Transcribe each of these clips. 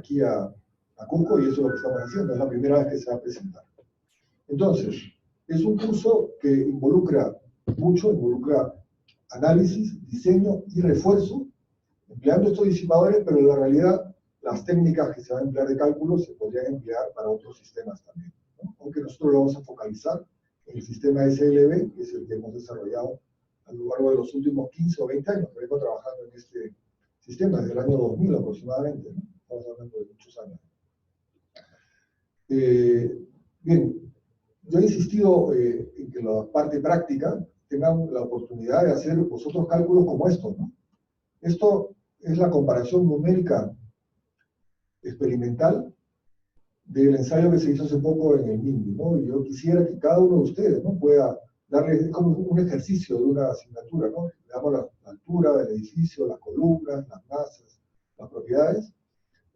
aquí a Cusco, y eso es lo que estamos haciendo, es la primera vez que se va a presentar. Entonces, es un curso que involucra análisis, diseño y refuerzo, empleando estos disipadores, pero en la realidad las técnicas que se van a emplear de cálculo se podrían emplear para otros sistemas también, ¿no? Aunque nosotros lo vamos a focalizar en el sistema SLB, que es el que hemos desarrollado a lo largo de los últimos 15 o 20 años, que vengo trabajando en este sistema desde el año 2000 aproximadamente, ¿no? Estamos hablando de muchos años. Bien, yo he insistido en que la parte práctica tengan la oportunidad de hacer otros cálculos como estos, ¿no? Esto es la comparación numérica experimental del ensayo que se hizo hace poco en el MINBI, ¿no? Y yo quisiera que cada uno de ustedes, ¿no?, pueda darle como un ejercicio de una asignatura, ¿no? Le damos la altura del edificio, las columnas, las masas, las propiedades,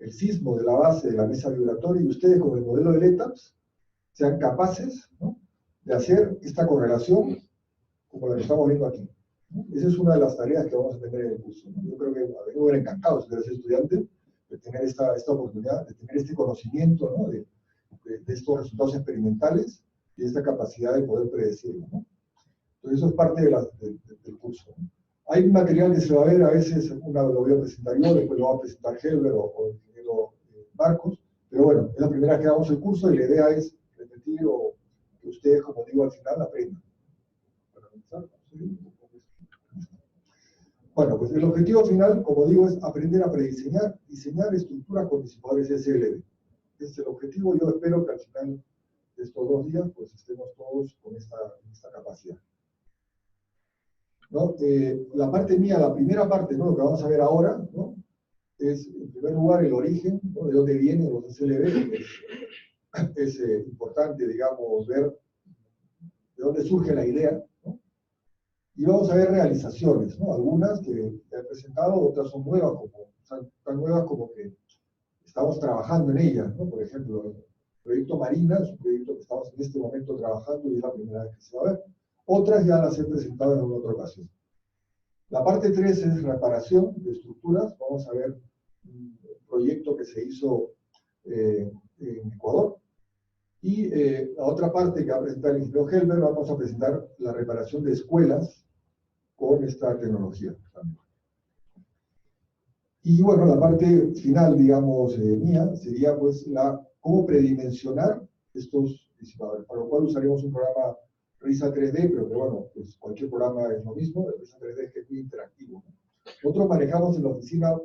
el sismo de la base de la mesa vibratoria, y ustedes con el modelo de LETAPS sean capaces, ¿no?, de hacer esta correlación como la que estamos viendo aquí, ¿no? Esa es una de las tareas que vamos a tener en el curso, ¿no? Yo creo que a mí me hubiera encantado, si hubiera sido estudiante, de tener esta oportunidad, de tener este conocimiento, ¿no?, de estos resultados experimentales y esta capacidad de poder predecirlo, ¿no? Entonces eso es parte del curso, ¿no? Hay un material que se va a ver, a veces lo voy a presentar yo, después lo va a presentar Helber o el ingeniero Marcos, pero bueno, es la primera vez que damos el curso y la idea es repetir o que ustedes, como digo, al final aprendan. Bueno, pues el objetivo final, como digo, es aprender a prediseñar, diseñar estructuras con disipadores SLB. Ese es el objetivo. Yo espero que al final de estos 2 días, pues estemos todos con esta capacidad, ¿no? La parte mía, la primera parte, ¿no?, lo que vamos a ver ahora, ¿no?, es, en primer lugar, el origen, ¿no?, de dónde vienen los SLB. Es importante, digamos, ver de dónde surge la idea, ¿no? Y vamos a ver realizaciones, ¿no? Algunas que he presentado, otras son nuevas, tan nuevas como que estamos trabajando en ellas, ¿no? Por ejemplo, el proyecto Marina es un proyecto que estamos en este momento trabajando y es la primera vez que se va a ver. Otras ya las he presentado en otra ocasión. La parte 3 es reparación de estructuras. Vamos a ver un proyecto que se hizo en Ecuador. Y la otra parte que va a presentar el ingeniero Helber, vamos a presentar la reparación de escuelas con esta tecnología también. Y bueno, la parte final, digamos, mía, sería pues cómo predimensionar estos disipadores, para lo cual usaremos un programa RISA 3D, pero que bueno, pues cualquier programa es lo mismo. El RISA 3D es que es muy interactivo, ¿no? Nosotros manejamos en la oficina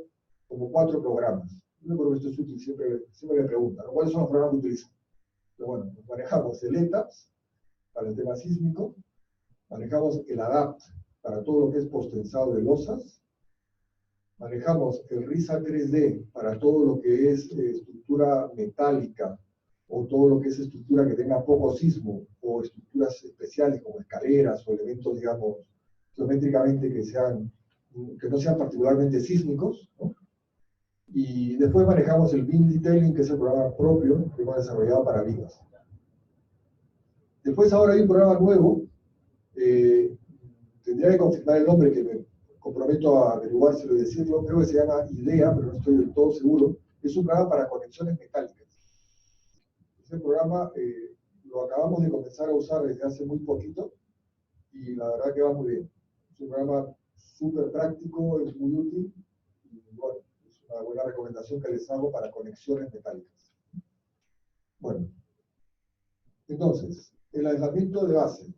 como 4 programas. Yo creo que esto es útil, siempre me preguntan, ¿no?, ¿cuáles son los programas que utilizan? Pero bueno, manejamos el ETAPS para el tema sísmico, manejamos el ADAPT para todo lo que es postensado de losas, manejamos el RISA 3D para todo lo que es estructura metálica, o todo lo que es estructura que tenga poco sismo, o estructuras especiales como escaleras o elementos, digamos, geométricamente que no sean particularmente sísmicos, ¿no? Y después manejamos el BIM Detailing, que es el programa propio que hemos desarrollado para vigas. Después ahora hay un programa nuevo, tendría que confirmar el nombre, que me comprometo a averiguárselo y decirlo. Creo que se llama IDEA, pero no estoy del todo seguro. Es un programa para conexiones metálicas. Ese programa lo acabamos de comenzar a usar desde hace muy poquito y la verdad que va muy bien. Es un programa súper práctico, es muy útil y bueno, es una buena recomendación que les hago para conexiones metálicas. Bueno, entonces, el aislamiento de base,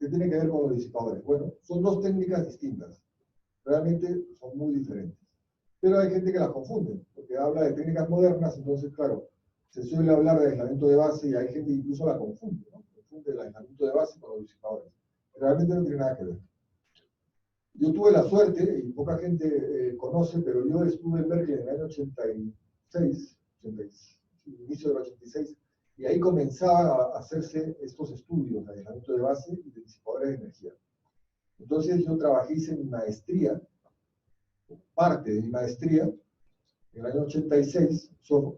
¿qué tiene que ver con los disipadores? Bueno, son 2 técnicas distintas. Realmente son muy diferentes. Pero hay gente que las confunde, porque habla de técnicas modernas, entonces, claro, se suele hablar de aislamiento de base y hay gente que incluso la confunde, ¿no? Confunde el aislamiento de base con los disipadores. Realmente no tiene nada que ver. Yo tuve la suerte, y poca gente conoce, pero yo estuve en Berkeley en el año 86, inicio del 86, y ahí comenzaba a hacerse estos estudios de aislamiento de base y de disipadores de energía. Entonces yo trabajé, hice mi maestría, parte de mi maestría, en el año 86,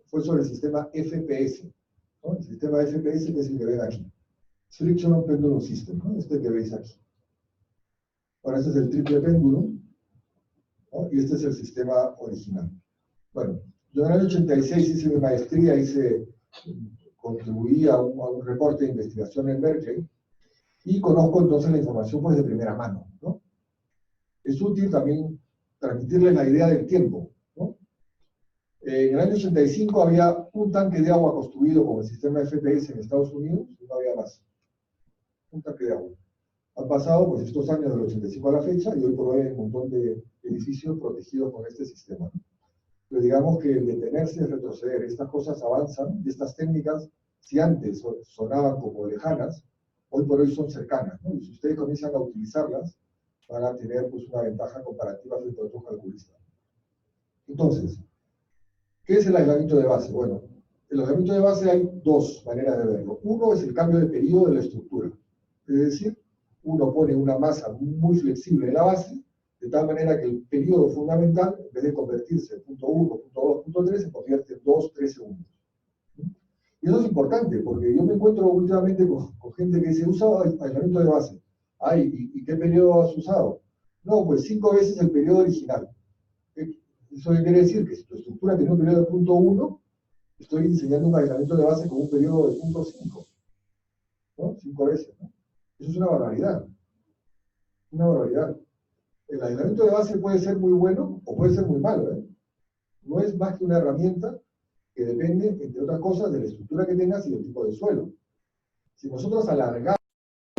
fue sobre el sistema FPS, ¿no? El sistema FPS, que es el que ven aquí. Frictional Pendulum System, ¿no? Este que veis aquí. Ahora este es el triple péndulo, ¿no? Y este es el sistema original. Bueno, Yo en el año 86 hice mi maestría, contribuí a un reporte de investigación en Berkeley, y conozco entonces la información pues de primera mano, ¿no? Es útil también transmitirles la idea del tiempo, ¿no? En el año 85 había un tanque de agua construido con el sistema FPS en Estados Unidos, y no había más. Un tanque de agua. Han pasado pues estos años del 85 a la fecha, y hoy por hoy hay un montón de edificios protegidos con este sistema, ¿no? Pero digamos que el detenerse es retroceder. Estas cosas avanzan, y estas técnicas, si antes sonaban como lejanas, hoy por hoy son cercanas, ¿no? Y si ustedes comienzan a utilizarlas, van a tener pues, una ventaja comparativa frente a otros calculistas. Entonces, ¿qué es el aislamiento de base? Bueno, el aislamiento de base hay dos maneras de verlo. Uno es el cambio de periodo de la estructura. Es decir, uno pone una masa muy flexible en la base, de tal manera que el periodo fundamental, en vez de convertirse en punto 1, punto 2, punto 3, se convierte en 2, 3 segundos. Y eso es importante, porque yo me encuentro últimamente con gente que dice, usa aislamiento de base. Ay, ¿y qué periodo has usado? No, pues 5 veces el periodo original. Eso quiere decir que si tu estructura tiene un periodo de punto 1, estoy diseñando un aislamiento de base con un periodo de punto 5. ¿No? 5 veces, ¿no? Eso es una barbaridad. Una barbaridad. El aislamiento de base puede ser muy bueno o puede ser muy malo, ¿eh? No es más que una herramienta que depende, entre otras cosas, de la estructura que tengas y del tipo de suelo. Si nosotros alargamos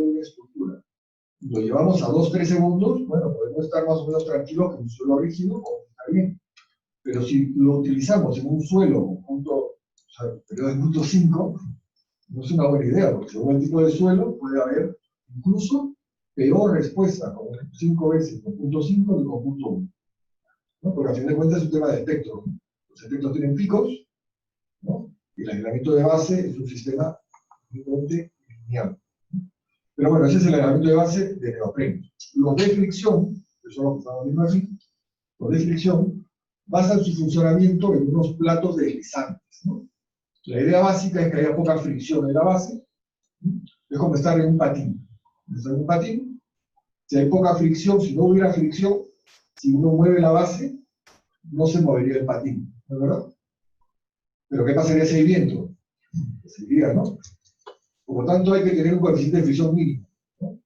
una estructura y lo llevamos a 2-3 segundos, bueno, podemos estar más o menos tranquilos que en un suelo rígido, está bien. Pero si lo utilizamos en un suelo periodo de punto 5, no es una buena idea, porque según el tipo de suelo puede haber incluso peor respuesta con 5 veces con punto 5 que con punto 1. ¿No? Porque al fin de cuentas es un tema de espectro. Los espectros tienen picos, ¿no? Y el aislamiento de base es un sistema simplemente lineal. Pero bueno, ese es el aislamiento de base de neopreno. Los de fricción, que son los que estamos viendo aquí, los de fricción basan su funcionamiento en unos platos deslizantes, ¿no? La idea básica es que haya poca fricción en la base, ¿no? Es como estar en un patín. Estar en un patín, si hay poca fricción, si no hubiera fricción, si uno mueve la base, no se movería el patín, ¿no es verdad? Pero ¿qué pasaría si hay viento? Seguiría, ¿no? Por lo tanto, hay que tener un coeficiente de fricción mínimo, ¿no?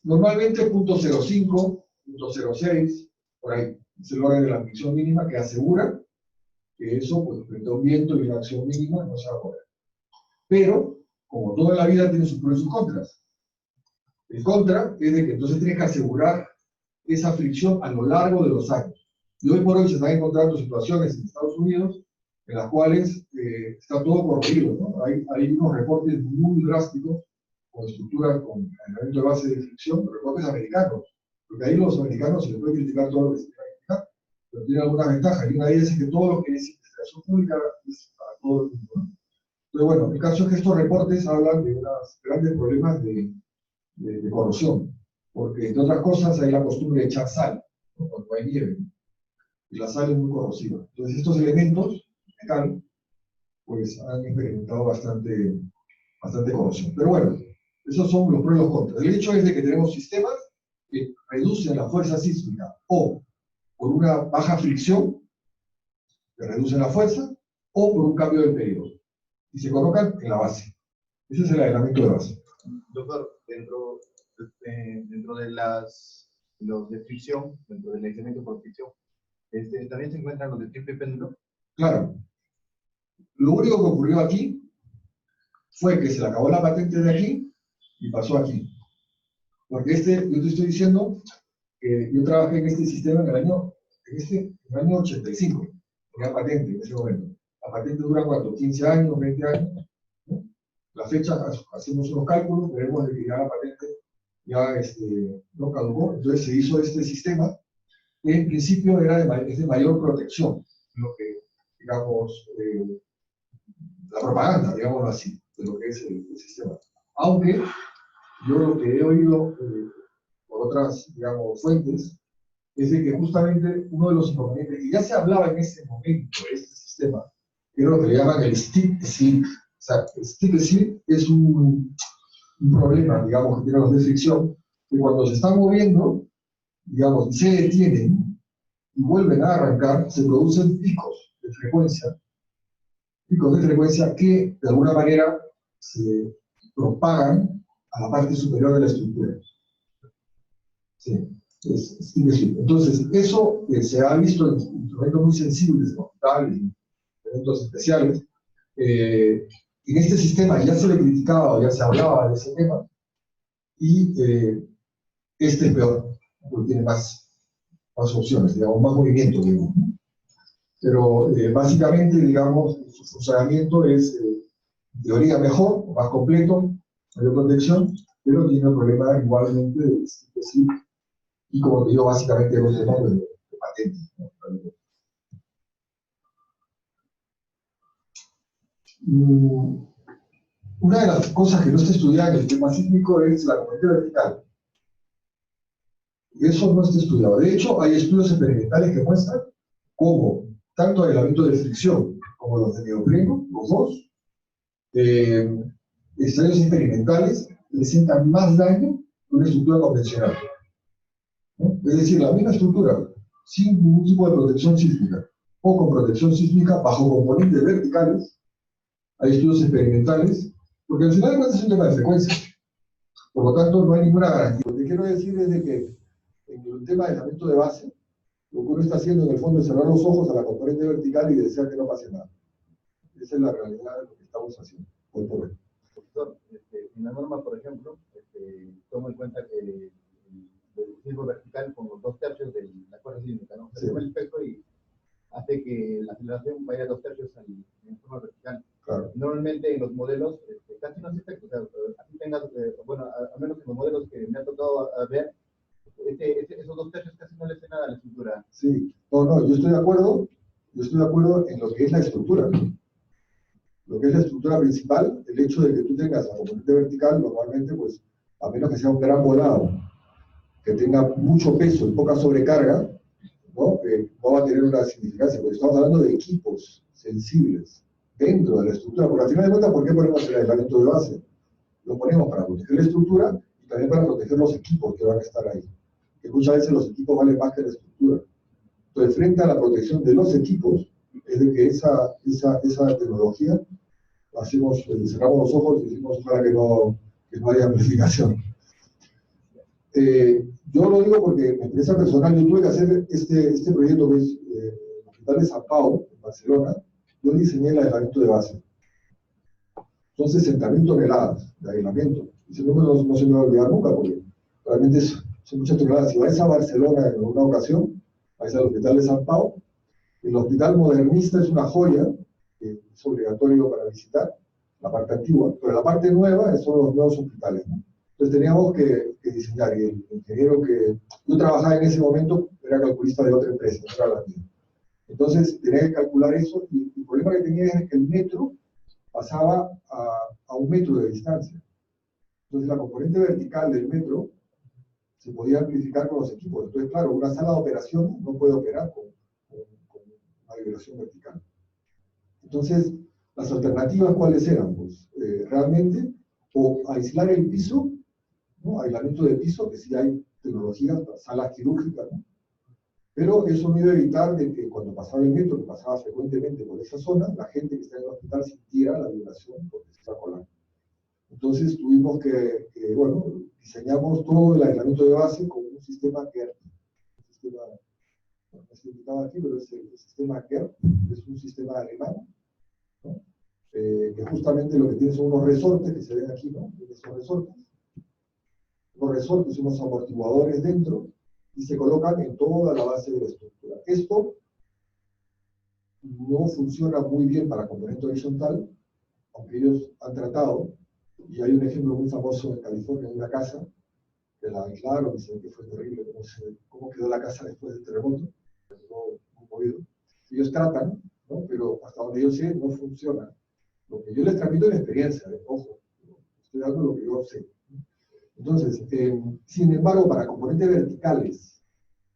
Normalmente 0.05, 0.06, por ahí, es el orden de la fricción mínima que asegura que eso, pues, frente a un viento y una acción mínima, no se va a mover. Pero, como toda la vida tiene sus pros y sus contras. El contra es de que entonces tienes que asegurar esa fricción a lo largo de los años. Y hoy por hoy se están encontrando situaciones en Estados Unidos en las cuales está todo corroído, ¿no? Hay unos reportes muy drásticos con estructuras con aislamiento de base de fricción, reportes americanos, porque ahí los americanos se les puede criticar todo lo que se quiera criticar, pero tienen algunas ventajas, y una de ellas es que todo lo que es investigación pública es para todo el mundo, ¿no? Pero bueno, el caso es que estos reportes hablan de unos grandes problemas de corrosión, porque entre otras cosas hay la costumbre de echar sal, ¿no? Cuando hay nieve, ¿no? Y la sal es muy corrosiva. Entonces estos elementos, metal, pues han experimentado bastante corrosión. Pero bueno, esos son los pros y los contras. El hecho es de que tenemos sistemas que reducen la fuerza sísmica o por una baja fricción, que reducen la fuerza, o por un cambio de periodo. Y se colocan en la base. Ese es el aislamiento de base. Doctor, dentro de los de fricción, dentro del aislamiento por fricción, también se encuentran los de triple péndulo. Claro. Lo único que ocurrió aquí fue que se le acabó la patente de aquí y pasó aquí. Porque yo te estoy diciendo que yo trabajé en este sistema en el año 85. Tenía patente en ese momento. La patente dura ¿cuánto? 15 años, 20 años. ¿No? La fecha, hacemos unos cálculos, veremos que ya la patente ya no caducó. Entonces se hizo este sistema que en principio es de mayor protección, lo que, digamos, la propaganda, digámoslo así, de lo que es el sistema. Aunque yo lo que he oído por otras, digamos, fuentes, es de que justamente uno de los inconvenientes, y ya se hablaba en ese momento de este sistema, que es lo que le llaman el stick slip. O sea, el stick slip es un problema, digamos, que tienen los de fricción, que cuando se están moviendo, digamos, y se detienen y vuelven a arrancar, se producen picos. de frecuencia, picos de frecuencia que de alguna manera se propagan a la parte superior de la estructura. Sí, es indecible. Entonces, eso se ha visto en instrumentos muy sensibles, como cables, eventos especiales. En este sistema ya se le criticaba, ya se hablaba de ese tema, y este es peor, porque tiene más opciones, digamos, más movimiento, digamos. Pero básicamente, digamos, su funcionamiento es, en teoría, mejor, más completo, mayor protección, pero tiene un problema igualmente de sí, y como te digo, básicamente es un tema de patente, ¿no? Una de las cosas que no se estudia en el tema sísmico es la corriente vertical. Y eso no está estudiado. De hecho, hay estudios experimentales que muestran cómo tanto aislamiento de fricción como los de neopreno, los dos, estudios experimentales presentan más daño que una estructura convencional, ¿no? Es decir, la misma estructura, sin ningún tipo de protección sísmica, o con protección sísmica bajo componentes verticales, hay estudios experimentales, porque al final es un tema de frecuencia. Por lo tanto, no hay ninguna garantía. Lo que quiero decir es de que en el tema de aislamiento de base, lo que uno está haciendo en el fondo es cerrar los ojos a la componente vertical y desear que no pase nada. Esa es la realidad de lo que estamos haciendo hoy por hoy. Profesor, en la norma, por ejemplo, tomo en cuenta que el sismo vertical con los 2/3 de la fuerza sísmica, ¿no? Se toma el espectro y hace que la aceleración vaya 2/3 en forma vertical. Claro. Normalmente en los modelos casi no se efecto, o sea, así tengas, bueno, al menos en los modelos que me ha tocado ver, esos 2/3 casi no le hace nada a la estructura. Sí, no, yo estoy de acuerdo en lo que es la estructura. Lo que es la estructura principal, el hecho de que tú tengas la componente vertical, normalmente, pues, a menos que sea un gran volado, que tenga mucho peso y poca sobrecarga, ¿no? No va a tener una significancia, porque estamos hablando de equipos sensibles dentro de la estructura, porque al final de cuentas, ¿por qué ponemos el aislamiento de base? Lo ponemos para proteger la estructura y también para proteger los equipos que van a estar ahí, que muchas veces los equipos valen más que la estructura. Entonces, frente a la protección de los equipos, es de que esa tecnología, cerramos los ojos y decimos ojalá que no haya amplificación. Yo lo digo porque en mi experiencia personal, yo tuve que hacer este proyecto que es el Hospital de San Pau, en Barcelona. Yo diseñé el aislamiento de base. Son 60.000 toneladas de aislamiento. Ese número no se me va a olvidar nunca, porque realmente son muchas toneladas. Si vais a Barcelona en alguna ocasión, vais al Hospital de San Pau. El hospital modernista es una joya, que es obligatorio para visitar, la parte antigua, pero la parte nueva son los nuevos hospitales, ¿no? Entonces teníamos que diseñar, y el ingeniero que yo trabajaba en ese momento era calculista de otra empresa, no era la mía. Entonces tenía que calcular eso, y el problema que tenía es que el metro pasaba a 1 metro de distancia. Entonces la componente vertical del metro se podía amplificar con los equipos. Entonces, claro, una sala de operaciones no puede operar con una vibración vertical. Entonces, las alternativas, ¿cuáles eran? Pues realmente, o aislar el piso, ¿no? Aislamiento del piso, que sí hay tecnologías, salas quirúrgicas, ¿no? Pero eso no iba a evitar de que cuando pasaba el metro, que pasaba frecuentemente por esa zona, la gente que está en el hospital sintiera la vibración porque se está colando. Entonces tuvimos bueno, diseñamos todo el aislamiento de base con un sistema KERP. No se indicaba aquí, pero es el sistema KERP, es un sistema alemán, ¿no? Que justamente lo que tiene son unos resortes que se ven aquí, ¿no? Esos resortes. Los resortes son unos amortiguadores dentro y se colocan en toda la base de la estructura. Esto no funciona muy bien para componente horizontal, aunque ellos han tratado, y hay un ejemplo muy famoso en California, en una casa, que la aislaron, dicen que fue terrible cómo quedó la casa después del terremoto, quedó muy movido. Ellos tratan, ¿no? Pero hasta donde yo sé, no funciona. Lo que yo les transmito es la experiencia, ojo, estoy dando lo que yo sé. Entonces, sin embargo, para componentes verticales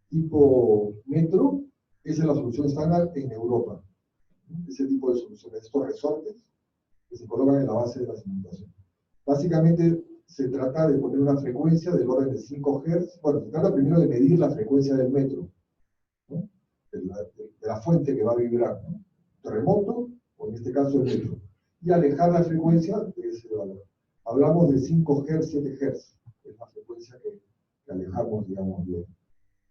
tipo metro, esa es la solución estándar en Europa. Ese tipo de soluciones, estos resortes que se colocan en la base de la cimentación. Básicamente, se trata de poner una frecuencia del orden de 5 Hz. Bueno, se trata primero de medir la frecuencia del metro, ¿no? de la fuente que va a vibrar, ¿no? terremoto, o en este caso el metro, y alejar la frecuencia de ese valor. Hablamos de 5 Hz, 7 Hz, es la frecuencia que alejamos, digamos, de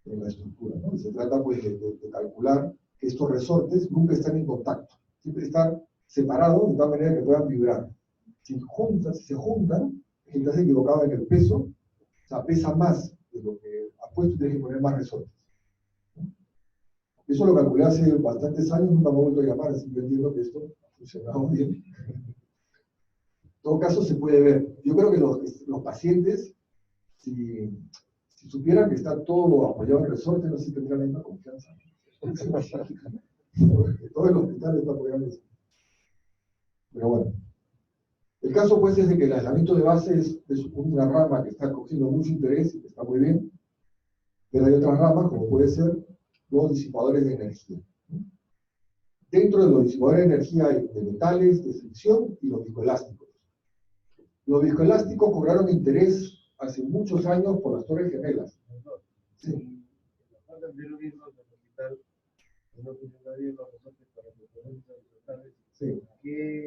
la estructura, ¿no? Y se trata, pues, de calcular que estos resortes nunca están en contacto, siempre están separados de tal manera que puedan vibrar. Si se juntan, estás equivocado en el peso, o sea, pesa más de lo que has puesto y tienes que poner más resortes. Eso lo calculé hace bastantes años, nunca me he vuelto a llamar, así que yo entiendo que esto ha funcionado bien. En todo caso, se puede ver. Yo creo que los pacientes, si supieran que está todo apoyado en resorte, no sé si tendrían la misma confianza. Porque todo el hospital está apoyado en eso. Pero bueno. El caso, pues, es de que el aislamiento de base es una rama que está cogiendo mucho interés y que está muy bien, pero hay otras ramas, como puede ser los disipadores de energía. Dentro de los disipadores de energía hay de metales, de fricción y los viscoelásticos. Los viscoelásticos cobraron interés hace muchos años por las Torres Gemelas. Sí. Sí.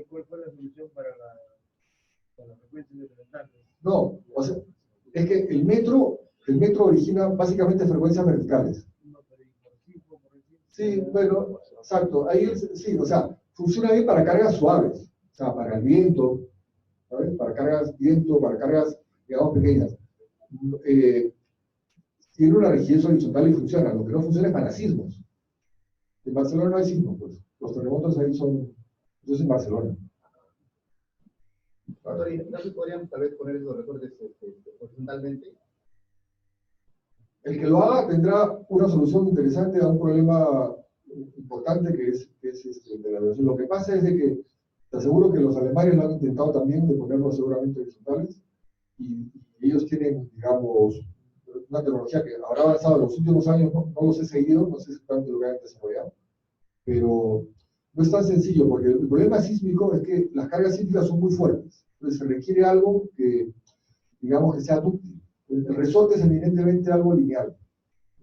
¿Cuál fue la solución para la frecuencia incremental? No, o sea, es que el metro origina básicamente frecuencias verticales. Sí, bueno, exacto. Ahí sí, o sea, funciona bien para cargas suaves, o sea, para el viento, ¿sabes? Para cargas viento, para cargas, digamos, pequeñas. Tiene una rigidez horizontal y funciona. Lo que no funciona es para sismos. En Barcelona no hay sismos, pues. Los terremotos ahí son, eso es en Barcelona. Doctor, ¿no se podrían tal vez poner esos resortes horizontalmente? El que lo haga tendrá una solución interesante a un problema importante que es de la vibración. Lo que pasa es de que te aseguro que los alemanes lo han intentado también de ponerlos seguramente horizontales y ellos tienen, digamos, una tecnología que habrá avanzado en los últimos años, no los he seguido, no sé exactamente lo que han desarrollado, pero no es tan sencillo porque el problema sísmico es que las cargas sísmicas son muy fuertes, entonces se requiere algo que, digamos, que sea dúctil. El resorte es evidentemente algo lineal,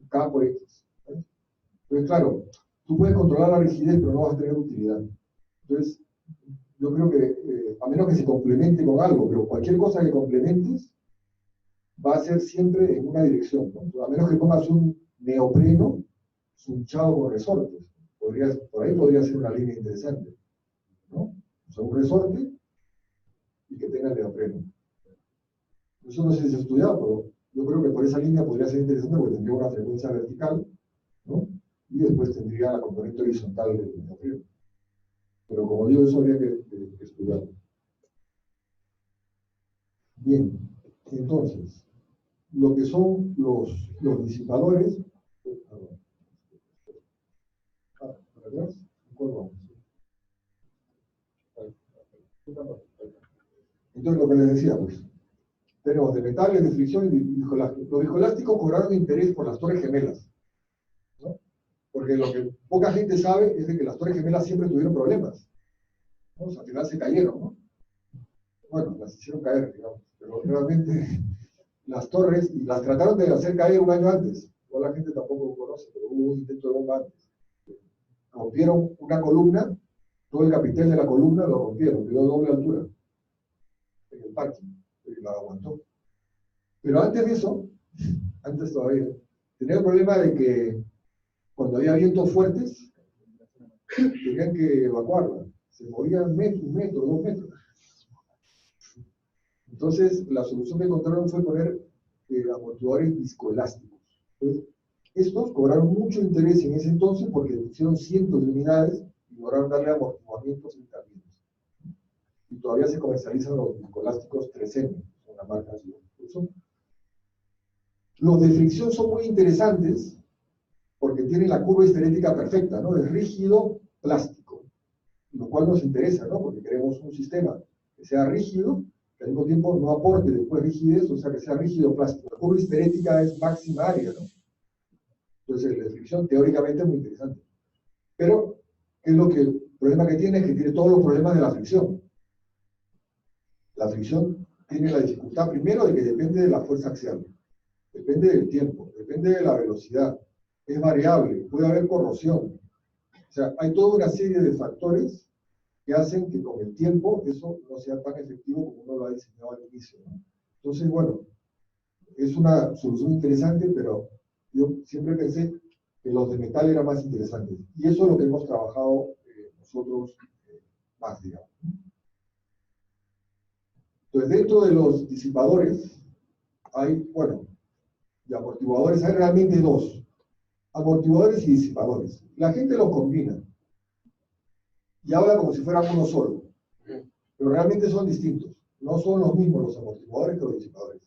cada por X. ¿Vale? Entonces, claro, tú puedes controlar la rigidez, pero no vas a tener utilidad. Entonces, yo creo que, a menos que se complemente con algo, pero cualquier cosa que complementes va a ser siempre en una dirección, ¿no? A menos que pongas un neopreno sunchado con resortes. Por ahí podría ser una línea interesante, ¿no? O sea, un resorte y que tenga el neopreno. Eso no sé si se ha estudiado, pero yo creo que por esa línea podría ser interesante porque tendría una frecuencia vertical, ¿no? Y después tendría la componente horizontal del neopreno. Pero como digo, eso habría que estudiarlo. Bien, entonces, lo que son los disipadores. ¿Para atrás? ¿Cuál vamos? Entonces, lo que les decía, pues, tenemos de metales, de fricción y viscoelásticos. Los viscoelásticos cobraron interés por las Torres Gemelas, ¿no? Porque lo que poca gente sabe es de que las Torres Gemelas siempre tuvieron problemas, ¿no? O sea, al final se cayeron, ¿no? Bueno, las hicieron caer, digamos, pero realmente las torres, y las trataron de hacer caer un año antes, o la gente tampoco lo conoce, pero hubo un intento de bomba antes. Rompieron una columna, todo el capitel de la columna lo rompieron, quedó doble altura en el parking, y la aguantó. Pero antes de eso, antes todavía, tenía el problema de que cuando había vientos fuertes, tenían que evacuarla. Se movían un metro, 2 metros. Entonces, la solución que encontraron fue poner amortiguadores viscoelásticos. Entonces, estos cobraron mucho interés en ese entonces porque pusieron cientos de unidades y lograron darle amortiguamientos internos. Y todavía se comercializan los viscoelásticos 3M, una marca así. Los de fricción son muy interesantes porque tienen la curva histerética perfecta, ¿no? Es rígido, plástico, lo cual nos interesa, ¿no? Porque queremos un sistema que sea rígido, que al mismo tiempo no aporte después rigidez, o sea, que sea rígido, plástico. La curva histerética es máxima área, ¿no? Entonces, la fricción teóricamente es muy interesante. Pero, ¿qué es lo que el problema que tiene? Es que tiene todos los problemas de la fricción. La fricción tiene la dificultad, primero, de que depende de la fuerza axial. Depende del tiempo, depende de la velocidad, es variable, puede haber corrosión. O sea, hay toda una serie de factores que hacen que con el tiempo eso no sea tan efectivo como uno lo ha diseñado al inicio, ¿no? Entonces, bueno, es una solución interesante, pero yo siempre pensé que los de metal eran más interesantes. Y eso es lo que hemos trabajado nosotros más, digamos. Entonces, dentro de los disipadores hay, bueno, y amortiguadores, hay realmente dos: amortiguadores y disipadores. La gente los combina y habla como si fueran uno solo, pero realmente son distintos. No son los mismos los amortiguadores que los disipadores.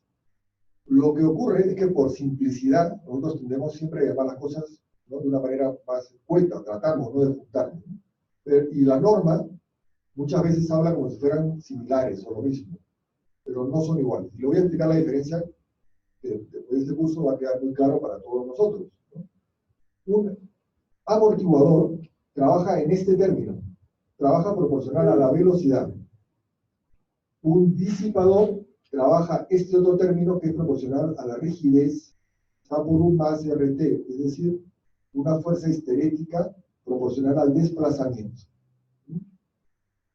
Lo que ocurre es que por simplicidad, nosotros tendemos siempre a llamar las cosas, ¿no?, de una manera más escueta, tratamos, ¿no?, de juntarnos, ¿no? Y la norma muchas veces habla como si fueran similares o lo mismo, pero no son iguales. Y le voy a explicar la diferencia, que después de este curso va a quedar muy claro para todos nosotros, ¿no? Un amortiguador trabaja en este término, trabaja proporcional a la velocidad. Un disipador trabaja este otro término que es proporcional a la rigidez, A por un más RT, es decir, una fuerza histerética proporcional al desplazamiento.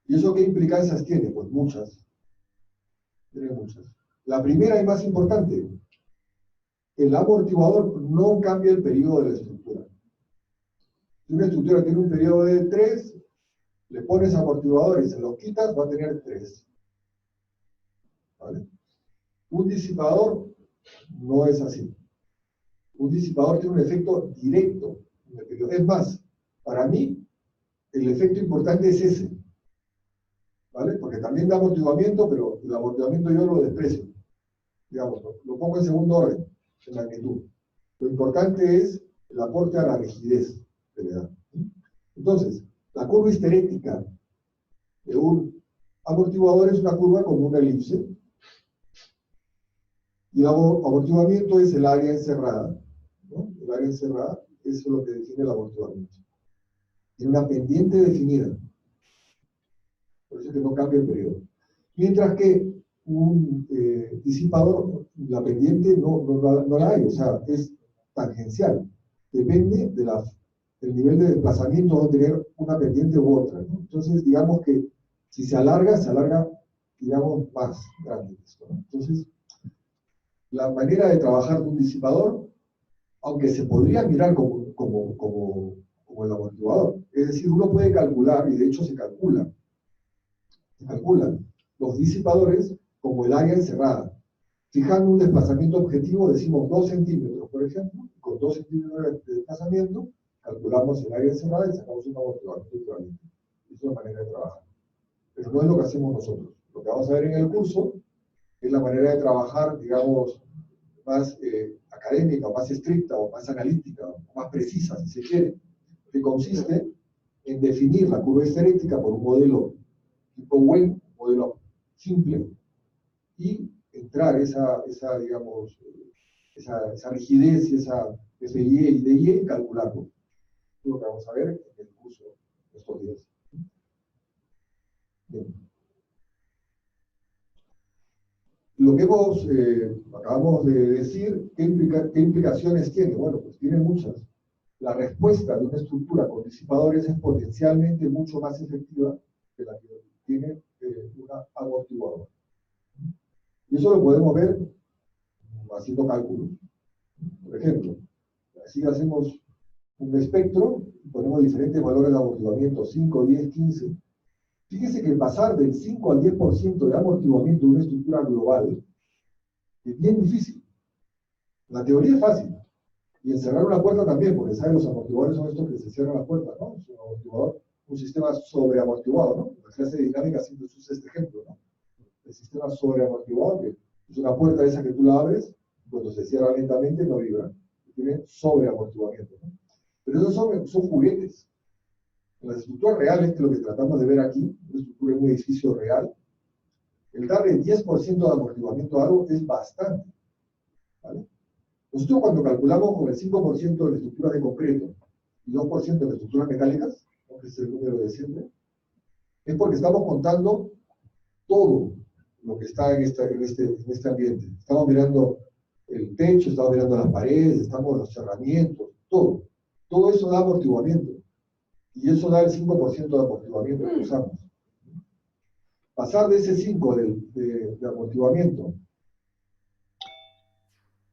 ¿Y eso qué implicancias tiene? Pues muchas. Tiene muchas. La primera y más importante: el amortiguador no cambia el periodo de la estructura. Si una estructura tiene un periodo de 3, le pones amortiguador y se lo quitas, va a tener 3. ¿Vale? Un disipador no es así. Un disipador tiene un efecto directo en el periodo. Es más, para mí, el efecto importante es ese, ¿vale? Porque también da amortiguamiento, pero el amortiguamiento yo lo desprecio. Digamos, lo pongo en segundo orden, en magnitud. Lo importante es el aporte a la rigidez que le da. Entonces, la curva histerética de un amortiguador es una curva como una elipse, y el amortiguamiento es el área encerrada, ¿no? El área encerrada, eso es lo que define el amortiguamiento. Tiene una pendiente definida, por eso es que no cambia el periodo. Mientras que un disipador, la pendiente no la hay, o sea, es tangencial. Depende del nivel de desplazamiento, va a tener una pendiente u otra, ¿no? Entonces, digamos que si se alarga, digamos, más grande esto, ¿no? Entonces, la manera de trabajar de un disipador, aunque se podría mirar como el amortiguador, es decir, uno puede calcular, y de hecho se calculan los disipadores como el área encerrada. Fijando un desplazamiento objetivo, decimos 2 centímetros, por ejemplo, con 2 centímetros de desplazamiento, calculamos el área encerrada y sacamos un amortiguador equivalente. Es una manera de trabajar. Pero no es lo que hacemos nosotros. Lo que vamos a ver en el curso es la manera de trabajar, digamos, más académica, o más estricta, o más analítica, o más precisa, si se quiere, que consiste en definir la curva histerética por un modelo tipo Wayne, un modelo simple, y entrar esa rigidez y esa FIE y DIE y calcularlo. Es lo que vamos a ver en el curso de estos días. Bien. Lo que acabamos de decir, ¿qué implicaciones tiene? Bueno, pues tiene muchas. La respuesta de una estructura con disipadores es potencialmente mucho más efectiva que la que tiene una amortiguador. Y eso lo podemos ver haciendo cálculos. Por ejemplo, si hacemos un espectro y ponemos diferentes valores de amortiguamiento, 5, 10, 15. Fíjese que pasar del 5 al 10% de amortiguamiento de una estructura global es bien difícil. La teoría es fácil. Y encerrar una puerta también, porque saben, los amortiguadores son estos que se cierran las puertas, ¿no? Es un amortiguador, un sistema sobreamortiguado, ¿no? La clase de dinámica siempre se usa este ejemplo, ¿no? El sistema sobreamortiguado, que es una puerta esa que tú la abres, cuando se cierra lentamente no vibra. Tiene sobreamortiguamiento, ¿no? Pero esos son juguetes. En las estructuras reales, que es lo que tratamos de ver aquí, una estructura en un edificio real, el darle 10% de amortiguamiento a algo es bastante, ¿vale? Nosotros cuando calculamos con el 5% de estructuras de concreto y 2% de estructuras metálicas, que es el número de siempre, es porque estamos contando todo lo que está en este ambiente. Estamos mirando el techo, estamos mirando las paredes, estamos los cerramientos, todo. Todo eso da amortiguamiento. Y eso da el 5% de amortiguamiento que usamos. Pasar de ese 5 de amortiguamiento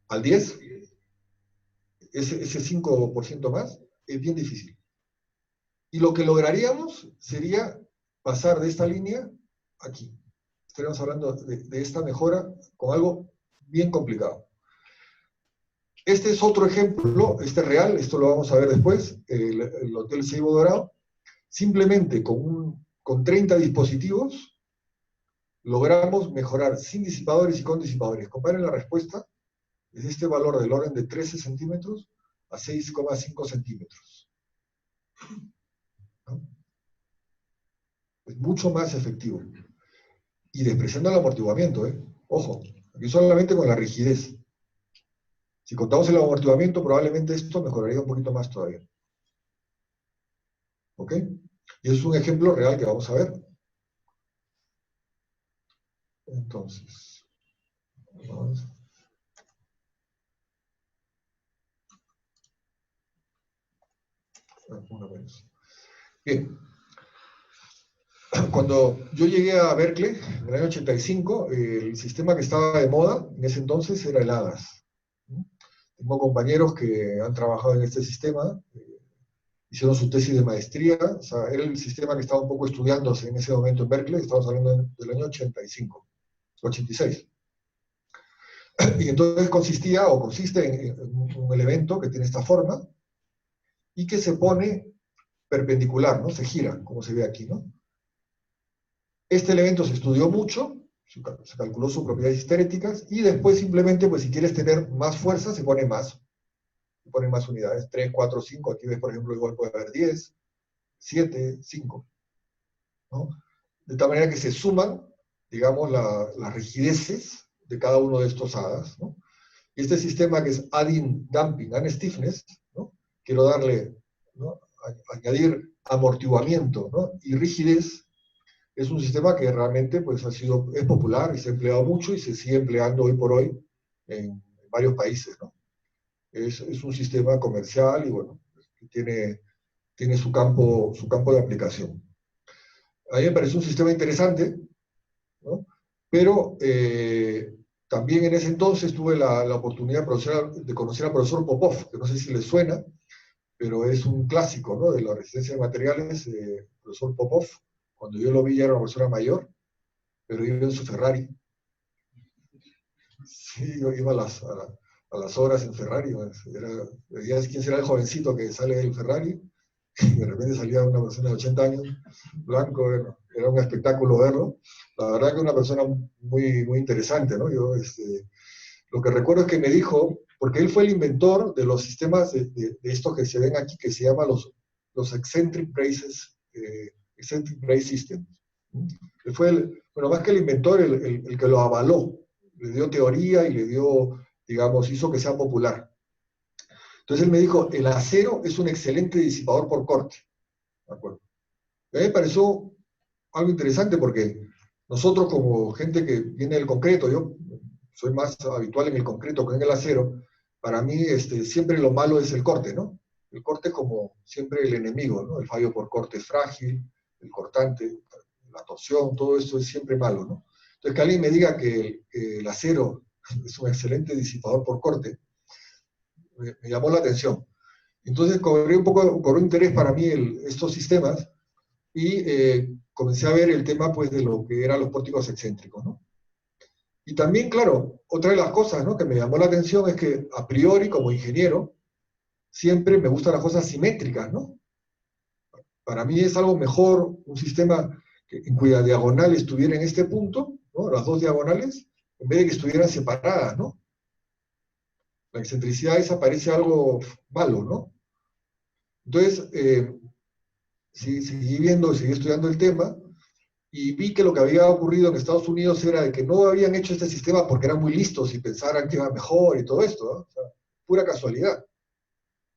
al 10, ese 5% más, es bien difícil. Y lo que lograríamos sería pasar de esta línea aquí. Estaríamos hablando de esta mejora con algo bien complicado. Este es otro ejemplo, este es real, esto lo vamos a ver después, el Hotel Seibo Dorado. Simplemente con 30 dispositivos logramos mejorar sin disipadores y con disipadores. Comparen la respuesta, es este valor del orden de 13 centímetros a 6,5 centímetros. ¿No? Es mucho más efectivo. Y despreciando el amortiguamiento, ¿eh? Ojo, aquí solamente con la rigidez. Si contamos el amortiguamiento, probablemente esto mejoraría un poquito más todavía. ¿Ok? Y es un ejemplo real que vamos a ver. Entonces, vamos. Bien. Cuando yo llegué a Berkeley, en el año 85, el sistema que estaba de moda en ese entonces era el HADAS. Tengo compañeros que han trabajado en este sistema, hicieron su tesis de maestría, o sea, era el sistema que estaba un poco estudiándose en ese momento en Berkeley, estamos hablando del año 85, 86. Y entonces consistía o consiste en un elemento que tiene esta forma y que se pone perpendicular, ¿no? Se gira, como se ve aquí, ¿no? Este elemento se estudió mucho, se calculó sus propiedades histeréticas y después simplemente, pues si quieres tener más fuerza, se pone más. Se ponen más unidades, 3, 4, 5, aquí ves, por ejemplo, igual puede haber 10, 7, 5. ¿No? De tal manera que se suman, digamos, las rigideces de cada uno de estos hadas, ¿no? Y este sistema que es adding damping and stiffness, ¿no? Quiero darle, ¿no? Añadir amortiguamiento, ¿no? Y rigidez, es un sistema que realmente pues, es popular y se ha empleado mucho y se sigue empleando hoy por hoy en varios países, ¿no? Es un sistema comercial y bueno, tiene su campo de aplicación. A mí me parece un sistema interesante, ¿no? Pero también en ese entonces tuve la oportunidad de conocer al profesor Popov, que no sé si les suena, pero es un clásico, ¿no? De la resistencia de materiales, el profesor Popov. Cuando yo lo vi ya era una persona mayor, pero iba en su Ferrari. Sí, yo iba a las horas en Ferrari. Veías quién será el jovencito que sale del Ferrari, y de repente salía una persona de 80 años, blanco, era un espectáculo verlo. La verdad que una persona muy, muy interesante, ¿no? Yo, lo que recuerdo es que me dijo, porque él fue el inventor de los sistemas de estos que se ven aquí, que se llaman los eccentric braces, eccentric brace systems. Él fue, bueno, más que el inventor, el que lo avaló, le dio teoría y le dio, digamos, hizo que sea popular. Entonces él me dijo, el acero es un excelente disipador por corte. ¿De acuerdo? Y a mí me pareció algo interesante porque nosotros como gente que viene del concreto, yo soy más habitual en el concreto que en el acero, para mí siempre lo malo es el corte, ¿no? El corte es como siempre el enemigo, ¿no? El fallo por corte es frágil, el cortante, la torsión, todo eso es siempre malo, ¿no? Entonces que alguien me diga que el acero es un excelente disipador por corte, me llamó la atención. Entonces cobró interés para mí estos sistemas y comencé a ver el tema pues, de lo que eran los pórticos excéntricos, ¿no? Y también, claro, otra de las cosas, ¿no? Que me llamó la atención es que a priori, como ingeniero, siempre me gustan las cosas simétricas, ¿no? Para mí es algo mejor un sistema en cuya diagonal estuviera en este punto, ¿no? Las dos diagonales, en vez de que estuvieran separadas, ¿no? La excentricidad esa parece algo malo, ¿no? Entonces, seguí estudiando el tema, y vi que lo que había ocurrido en Estados Unidos era de que no habían hecho este sistema porque eran muy listos y pensaran que iba mejor y todo esto, ¿no? O sea, pura casualidad.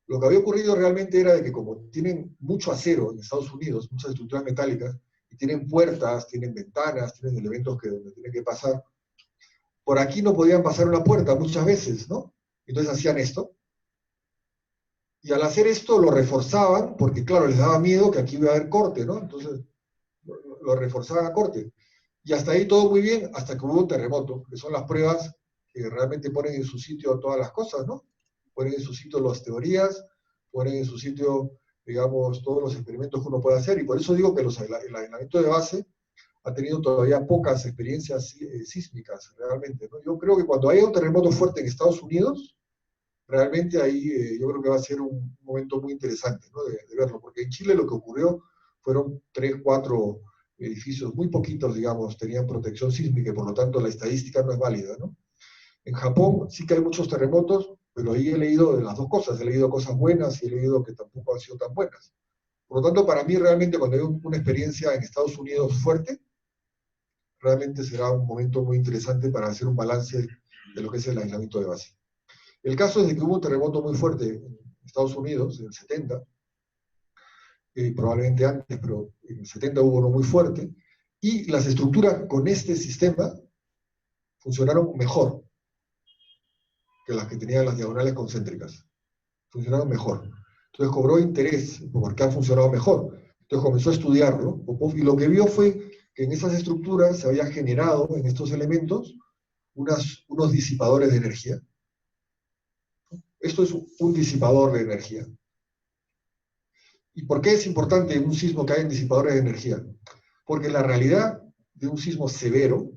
Lo que había ocurrido realmente era de que como tienen mucho acero en Estados Unidos, muchas estructuras metálicas, y tienen puertas, tienen ventanas, tienen elementos que tienen que pasar, por aquí no podían pasar una puerta muchas veces, ¿no? Entonces hacían esto. Y al hacer esto lo reforzaban, porque claro, les daba miedo que aquí iba a haber corte, ¿no? Entonces lo reforzaban a corte. Y hasta ahí todo muy bien, hasta que hubo un terremoto, que son las pruebas que realmente ponen en su sitio todas las cosas, ¿no? Ponen en su sitio las teorías, ponen en su sitio, digamos, todos los experimentos que uno puede hacer, y por eso digo que el aislamiento de base ha tenido todavía pocas experiencias sísmicas, realmente, ¿no? Yo creo que cuando haya un terremoto fuerte en Estados Unidos, realmente ahí yo creo que va a ser un momento muy interesante, ¿no? de verlo, porque en Chile lo que ocurrió fueron 3, 4 edificios, muy poquitos, digamos, tenían protección sísmica, y por lo tanto la estadística no es válida, ¿no? En Japón sí que hay muchos terremotos, pero ahí he leído de las dos cosas, he leído cosas buenas y he leído que tampoco han sido tan buenas. Por lo tanto, para mí realmente cuando hay una experiencia en Estados Unidos fuerte, realmente será un momento muy interesante para hacer un balance de lo que es el aislamiento de base. El caso es de que hubo un terremoto muy fuerte en Estados Unidos, en el 70, probablemente antes, pero en el 70 hubo uno muy fuerte, y las estructuras con este sistema funcionaron mejor que las que tenían las diagonales concéntricas. Funcionaron mejor. Entonces cobró interés porque han funcionado mejor. Entonces comenzó a estudiarlo, Popov, y lo que vio fue que en esas estructuras se había generado, en estos elementos, unos disipadores de energía. Esto es un disipador de energía. ¿Y por qué es importante en un sismo que haya disipadores de energía? Porque la realidad de un sismo severo,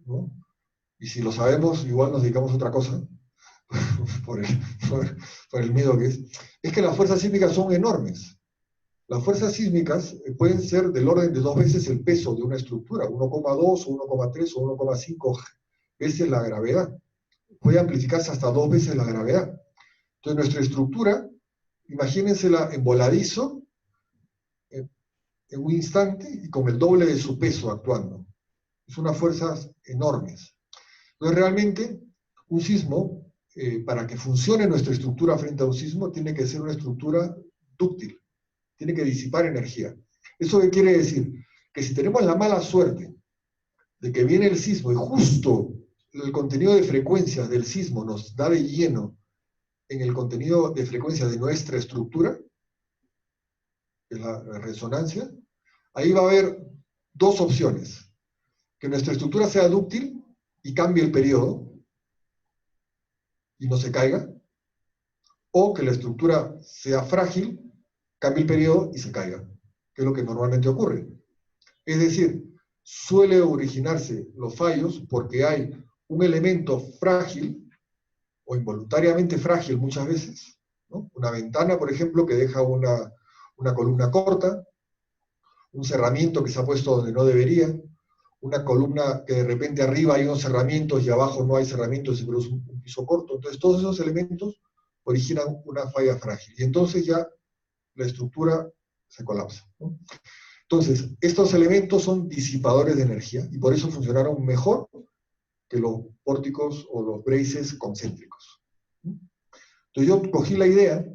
¿no? Y si lo sabemos, igual nos dedicamos a otra cosa, por el, por el miedo que es que las fuerzas sísmicas son enormes. Las fuerzas sísmicas pueden ser del orden de 2 veces el peso de una estructura, 1,2 o 1,3 o 1,5 veces la gravedad. Puede amplificarse hasta 2 veces la gravedad. Entonces nuestra estructura, imagínensela en voladizo, en un instante y con el doble de su peso actuando. Son unas fuerzas enormes. Entonces realmente un sismo, para que funcione nuestra estructura frente a un sismo, tiene que ser una estructura dúctil, tiene que disipar energía. ¿Eso qué quiere decir? Que si tenemos la mala suerte de que viene el sismo y justo el contenido de frecuencias del sismo nos da de lleno en el contenido de frecuencias de nuestra estructura, que es la resonancia, ahí va a haber 2 opciones. Que nuestra estructura sea dúctil y cambie el periodo y no se caiga, o que la estructura sea frágil, cambie el periodo y se caiga, que es lo que normalmente ocurre. Es decir, suele originarse los fallos porque hay un elemento frágil, o involuntariamente frágil muchas veces, ¿no? Una ventana, por ejemplo, que deja una columna corta, un cerramiento que se ha puesto donde no debería, una columna que de repente arriba hay unos cerramientos y abajo no hay cerramientos y se produce un piso corto. Entonces todos esos elementos originan una falla frágil y entonces ya la estructura se colapsa, ¿no? Entonces, estos elementos son disipadores de energía y por eso funcionaron mejor que los pórticos o los braces concéntricos. Entonces yo cogí la idea,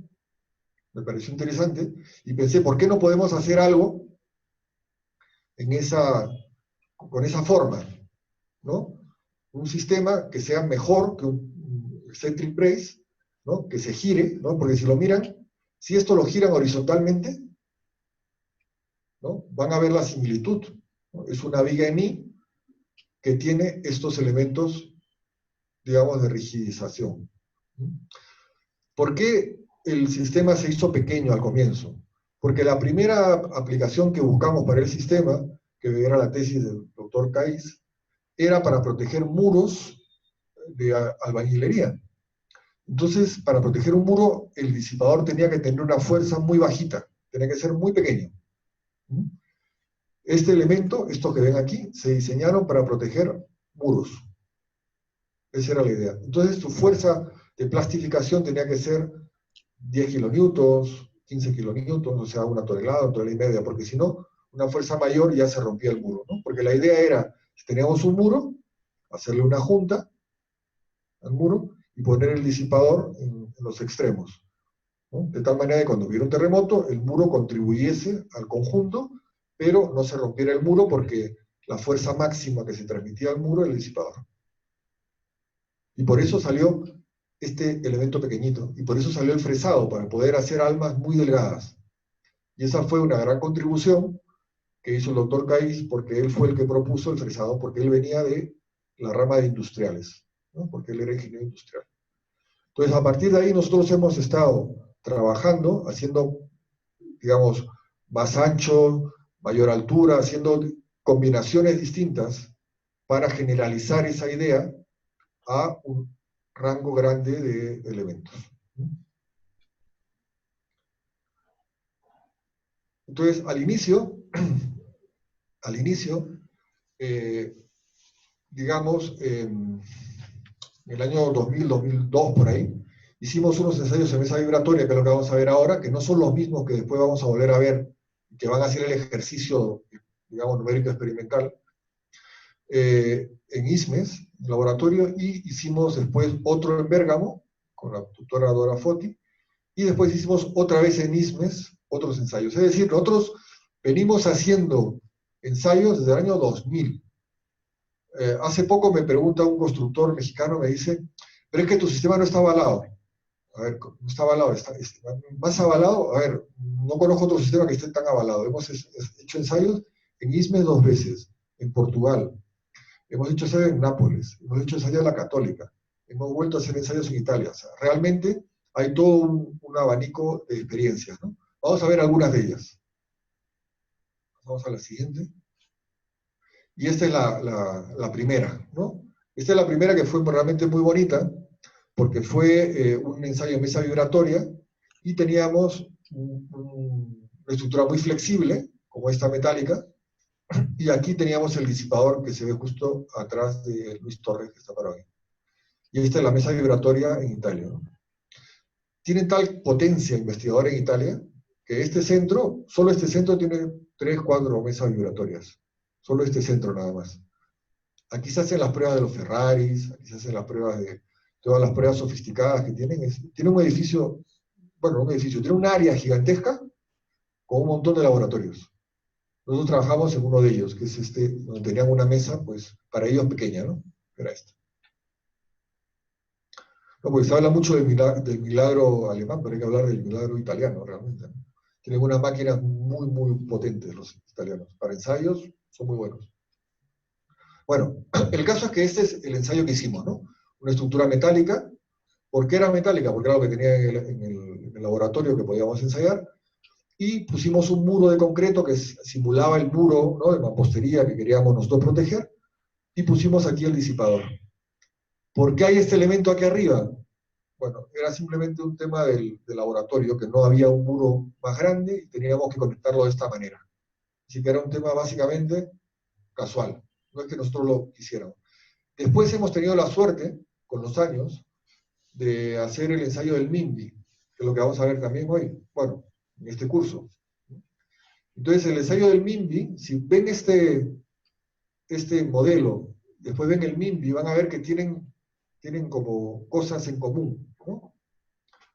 me pareció interesante, y pensé, ¿por qué no podemos hacer algo con esa forma, ¿no? Un sistema que sea mejor que un eccentric brace, ¿no? Que se gire, ¿no? Porque si lo miran, si esto lo giran horizontalmente, ¿no? Van a ver la similitud, ¿no? Es una viga en I que tiene estos elementos, digamos, de rigidización. ¿Por qué el sistema se hizo pequeño al comienzo? Porque la primera aplicación que buscamos para el sistema, que era la tesis del doctor Caiz, era para proteger muros de albañilería. Entonces, para proteger un muro, el disipador tenía que tener una fuerza muy bajita, tenía que ser muy pequeño. Este elemento, estos que ven aquí, se diseñaron para proteger muros. Esa era la idea. Entonces, su fuerza de plastificación tenía que ser 10 kilonewtons, 15 kilonewtons, o sea, 1 tonelada y media, porque si no, una fuerza mayor ya se rompía el muro, ¿no? Porque la idea era, si teníamos un muro, hacerle una junta al muro y poner el disipador en los extremos, ¿no? De tal manera que cuando hubiera un terremoto, el muro contribuyese al conjunto, pero no se rompiera el muro porque la fuerza máxima que se transmitía al muro era el disipador. Y por eso salió este elemento pequeñito, y por eso salió el fresado, para poder hacer almas muy delgadas. Y esa fue una gran contribución que hizo el doctor Caiz, porque él fue el que propuso el fresado, porque él venía de la rama de industriales, ¿no? Porque él era ingeniero industrial. Entonces, a partir de ahí nosotros hemos estado trabajando, haciendo, digamos, más ancho, mayor altura, haciendo combinaciones distintas para generalizar esa idea a un rango grande de elementos. Entonces, al inicio, digamos, en el año 2000, 2002, por ahí, hicimos unos ensayos en mesa vibratoria, que es lo que vamos a ver ahora, que no son los mismos que después vamos a volver a ver, que van a hacer el ejercicio, digamos, numérico experimental, en ISMES, en laboratorio, y hicimos después otro en Bérgamo, con la tutora Dora Foti, y después hicimos otra vez en ISMES otros ensayos. Es decir, nosotros venimos haciendo ensayos desde el año 2000. Hace poco me pregunta un constructor mexicano, me dice, pero es que tu sistema no está avalado. A ver, no está avalado, está más avalado. A ver, no conozco otro sistema que esté tan avalado. Hemos hecho ensayos en ISMES 2 veces, en Portugal. Hemos hecho ensayos en Nápoles, hemos hecho ensayos en la Católica, hemos vuelto a hacer ensayos en Italia. O sea, realmente hay todo un abanico de experiencias, ¿no? Vamos a ver algunas de ellas. Vamos a la siguiente. Y esta es la primera, ¿no? Esta es la primera, que fue realmente muy bonita, porque fue un ensayo en mesa vibratoria y teníamos una estructura muy flexible, como esta metálica, y aquí teníamos el disipador que se ve justo atrás de Luis Torres, que está parado ahí. Y esta es la mesa vibratoria en Italia, ¿no? Tiene tal potencia investigadora en Italia que este centro, solo este centro tiene 3, 4 mesas vibratorias. Solo este centro nada más. Aquí se hacen las pruebas de los Ferraris, aquí se hacen las pruebas de todas las pruebas sofisticadas que tienen. Tiene un edificio, bueno, tiene un área gigantesca con un montón de laboratorios. Nosotros trabajamos en uno de ellos, que es este, donde tenían una mesa, pues, para ellos pequeña, ¿no? Era esta. No, porque se habla mucho del milagro alemán, pero hay que hablar del milagro italiano, realmente, ¿no? Tienen unas máquinas muy, muy potentes los italianos. Para ensayos, son muy buenos. Bueno, el caso es que este es el ensayo que hicimos, ¿no? Una estructura metálica. ¿Por qué era metálica? Porque era lo que tenía en el laboratorio que podíamos ensayar. Y pusimos un muro de concreto que simulaba el muro, ¿no?, de mampostería que queríamos nosotros proteger. Y pusimos aquí el disipador. ¿Por qué hay este elemento aquí arriba? Bueno, era simplemente un tema del laboratorio, que no había un muro más grande y teníamos que conectarlo de esta manera. Así que era un tema básicamente casual, no es que nosotros lo quisiéramos. Después hemos tenido la suerte, con los años, de hacer el ensayo del MIMBY, que es lo que vamos a ver también hoy, bueno, en este curso. Entonces, el ensayo del MIMBY, si ven este modelo, después ven el MIMBY, van a ver que tienen como cosas en común, ¿no?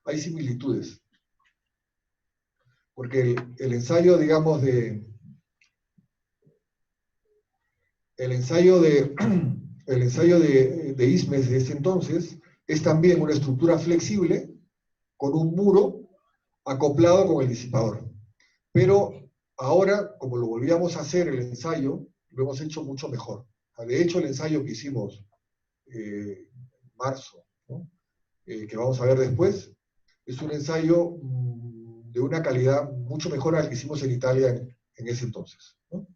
Hay similitudes. Porque el ensayo, digamos, de ISMES de ese entonces es también una estructura flexible con un muro acoplado con el disipador. Pero ahora, como lo volvíamos a hacer el ensayo, lo hemos hecho mucho mejor. De hecho, el ensayo que hicimos en marzo, ¿no?, que vamos a ver después, es un ensayo de una calidad mucho mejor al que hicimos en Italia en ese entonces, ¿no?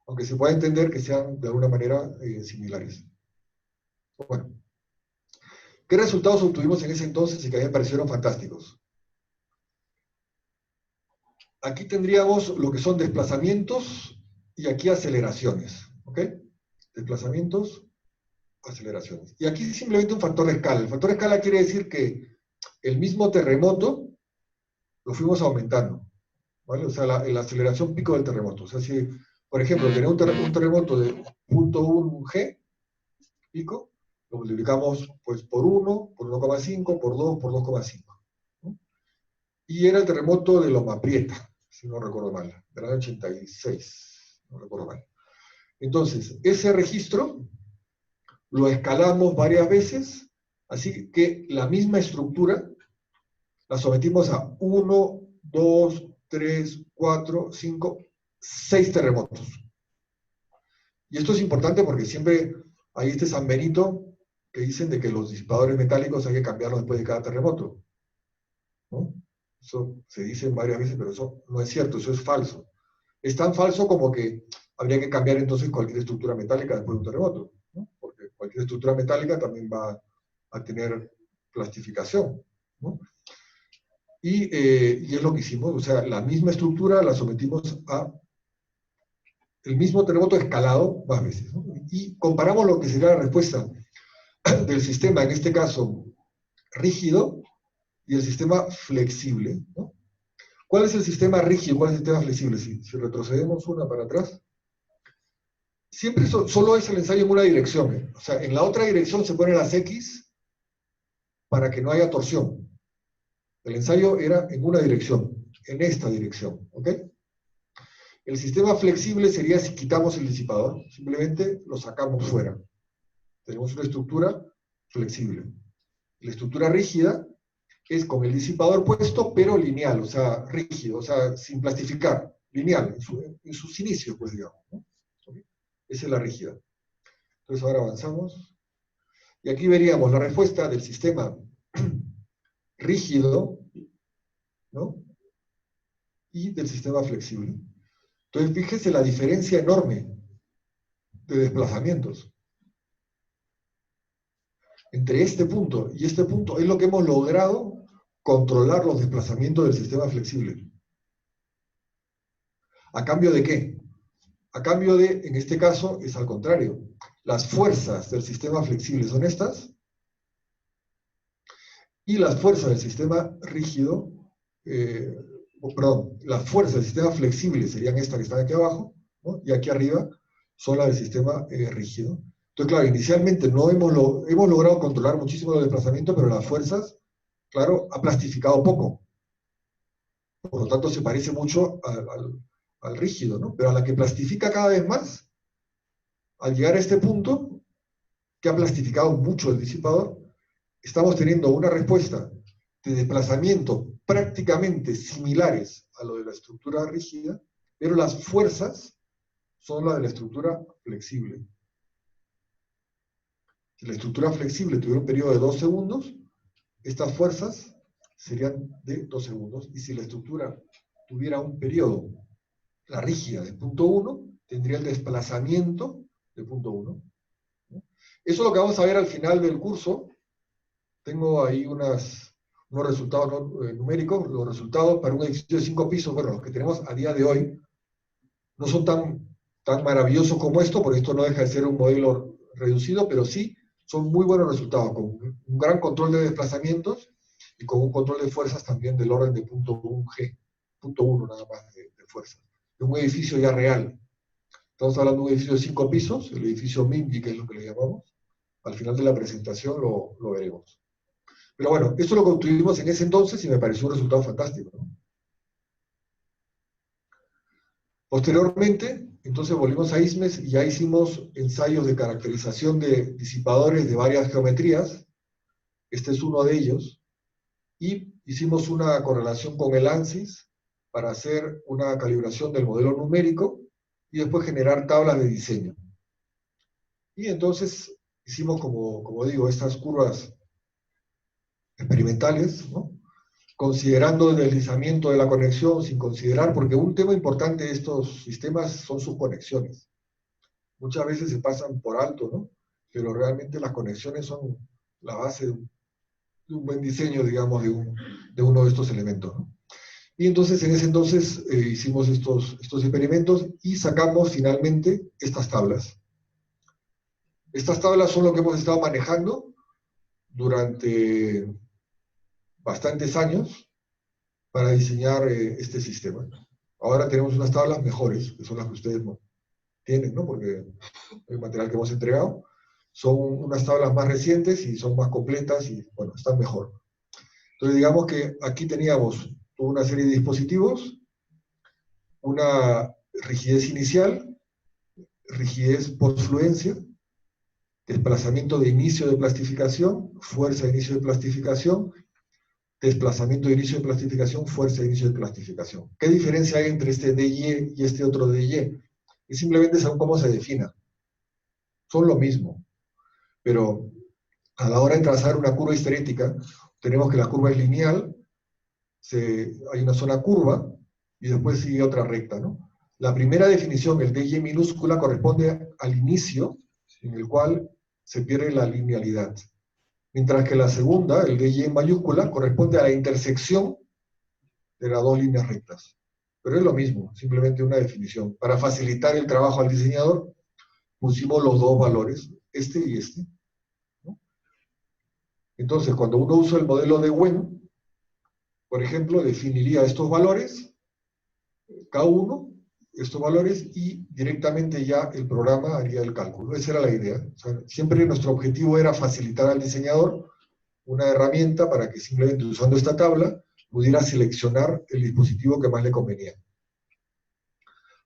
Aunque se pueda entender que sean de alguna manera similares. Bueno, ¿qué resultados obtuvimos en ese entonces y que a mí me parecieron fantásticos? Aquí tendríamos lo que son desplazamientos y aquí aceleraciones, ¿ok? Desplazamientos, aceleraciones. Y aquí simplemente un factor de escala. El factor de escala quiere decir que el mismo terremoto lo fuimos aumentando, ¿vale? O sea, la aceleración pico del terremoto. O sea, si, por ejemplo, tenemos un terremoto de 0.1 G pico, lo multiplicamos pues por 1, por 1,5, por 2, por 2,5. ¿no? Y era el terremoto de Loma Prieta, si no recuerdo mal, del año 86, no recuerdo mal. Entonces, ese registro lo escalamos varias veces Así que la misma estructura la sometimos a 1, 2, 3, 4, 5, 6 terremotos. Y esto es importante porque siempre hay este San Benito que dicen de que los disipadores metálicos hay que cambiarlos después de cada terremoto, ¿no? Eso se dice varias veces, pero eso no es cierto, eso es falso. Es tan falso como que habría que cambiar entonces cualquier estructura metálica después de un terremoto, ¿no? Porque cualquier estructura metálica también va a tener plastificación, ¿no? Y es lo que hicimos, o sea, la misma estructura la sometimos a el mismo terremoto escalado más veces, ¿no? Y comparamos lo que sería la respuesta del sistema, en este caso rígido, y el sistema flexible, ¿no? ¿Cuál es el sistema rígido? ¿Cuál es el sistema flexible? Si retrocedemos una para atrás, siempre solo es el ensayo en una dirección, ¿eh? O sea, en la otra dirección se ponen las X para que no haya torsión. El ensayo era en una dirección, en esta dirección, ¿ok? El sistema flexible sería si quitamos el disipador, simplemente lo sacamos fuera. Tenemos una estructura flexible. La estructura rígida es con el disipador puesto, pero lineal, o sea, rígido, o sea, sin plastificar, lineal, en sus inicios, pues digamos, ¿no? ¿Okay? Esa es la rígida. Entonces ahora avanzamos. Y aquí veríamos la respuesta del sistema rígido, ¿no? Y del sistema flexible. Entonces fíjese la diferencia enorme de desplazamientos entre este punto y este punto. Es lo que hemos logrado controlar los desplazamientos del sistema flexible. ¿A cambio de qué? A cambio de, en este caso, es al contrario. Las fuerzas del sistema flexible son estas, y las fuerzas del sistema rígido, perdón, las fuerzas del sistema flexible serían estas que están aquí abajo, ¿no? Y aquí arriba son las del sistema rígido. Entonces, claro, inicialmente no hemos logrado controlar muchísimo los desplazamientos, pero las fuerzas, claro, ha plastificado poco. Por lo tanto, se parece mucho al rígido, ¿no? Pero a la que plastifica cada vez más, al llegar a este punto, que ha plastificado mucho el disipador, estamos teniendo una respuesta de desplazamiento prácticamente similares a lo de la estructura rígida, pero las fuerzas son las de la estructura flexible. Si la estructura flexible tuviera un periodo de 2 segundos, estas fuerzas serían de 2 segundos, y si la estructura tuviera un periodo, la rígida de punto 1, tendría el desplazamiento de punto 1. Eso es lo que vamos a ver al final del curso. Tengo ahí unos resultados numéricos. Los resultados para un edificio de 5 pisos, bueno, los que tenemos a día de hoy, no son tan maravillosos como esto, porque esto no deja de ser un modelo reducido, pero sí son muy buenos resultados, con un gran control de desplazamientos y con un control de fuerzas también del orden de punto 1G, punto 1 nada más de fuerza. Es un edificio ya real. Estamos hablando de un edificio de 5 pisos, el edificio MIMBY, que es lo que le llamamos. Al final de la presentación lo veremos. Pero bueno, esto lo construimos en ese entonces y me pareció un resultado fantástico, ¿no? Posteriormente, entonces volvimos a ISMES y ya hicimos ensayos de caracterización de disipadores de varias geometrías. Este es uno de ellos. Y hicimos una correlación con el ANSYS para hacer una calibración del modelo numérico y después generar tablas de diseño. Y entonces hicimos, como digo, estas curvas experimentales, ¿no? Considerando el deslizamiento de la conexión, sin considerar, porque un tema importante de estos sistemas son sus conexiones. Muchas veces se pasan por alto, ¿no? Pero realmente las conexiones son la base de un buen diseño, digamos, de uno de estos elementos, ¿no? Y entonces, en ese entonces, hicimos estos experimentos y sacamos finalmente estas tablas. Estas tablas son lo que hemos estado manejando durante bastantes años para diseñar este sistema. Ahora tenemos unas tablas mejores, que son las que ustedes no tienen, ¿no? Porque el material que hemos entregado son unas tablas más recientes y son más completas y, bueno, están mejor. Entonces, digamos que aquí teníamos toda una serie de dispositivos, una rigidez inicial, rigidez post-fluencia, desplazamiento de inicio de plastificación, fuerza de inicio de plastificación, desplazamiento de inicio de plastificación, fuerza de inicio de plastificación. ¿Qué diferencia hay entre este DY y este otro DY? Es simplemente según cómo se defina. Son lo mismo, pero a la hora de trazar una curva histerética, tenemos que la curva es lineal, hay una zona curva, y después sigue otra recta, ¿no? La primera definición, el DY minúscula, corresponde al inicio, en el cual se pierde la linealidad. Mientras que la segunda, el DY mayúscula, corresponde a la intersección de las dos líneas rectas. Pero es lo mismo, simplemente una definición. Para facilitar el trabajo al diseñador, pusimos los dos valores, este y este, ¿no? Entonces, cuando uno usa el modelo de Wen, por ejemplo, definiría estos valores, cada uno, estos valores, y directamente ya el programa haría el cálculo. Esa era la idea. O sea, siempre nuestro objetivo era facilitar al diseñador una herramienta para que simplemente usando esta tabla pudiera seleccionar el dispositivo que más le convenía.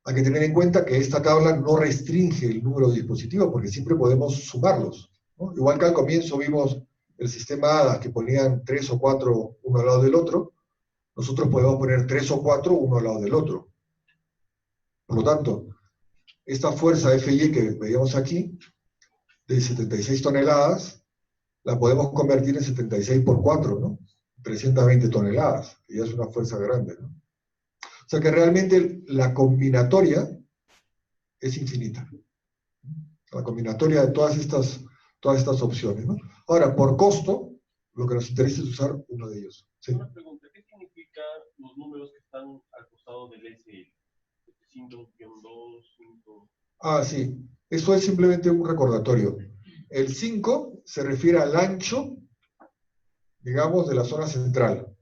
Hay que tener en cuenta que esta tabla no restringe el número de dispositivos, porque siempre podemos sumarlos, ¿no? Igual que al comienzo vimos el sistema ADA, que ponían 3 o 4 uno al lado del otro, nosotros podemos poner 3 o 4 uno al lado del otro. Por lo tanto, esta fuerza FY que veíamos aquí, de 76 toneladas, la podemos convertir en 76 por 4, ¿no? 320 toneladas, que ya es una fuerza grande, ¿no? O sea que realmente la combinatoria es infinita. La combinatoria de todas estas opciones, ¿no? Ahora, por costo, lo que nos interesa es usar uno de ellos. ¿Sí? Una pregunta, ¿qué significan los números que están al costado del SL? 5-2, 5... Ah, sí. Eso es simplemente un recordatorio. El 5 se refiere al ancho, digamos, de la zona central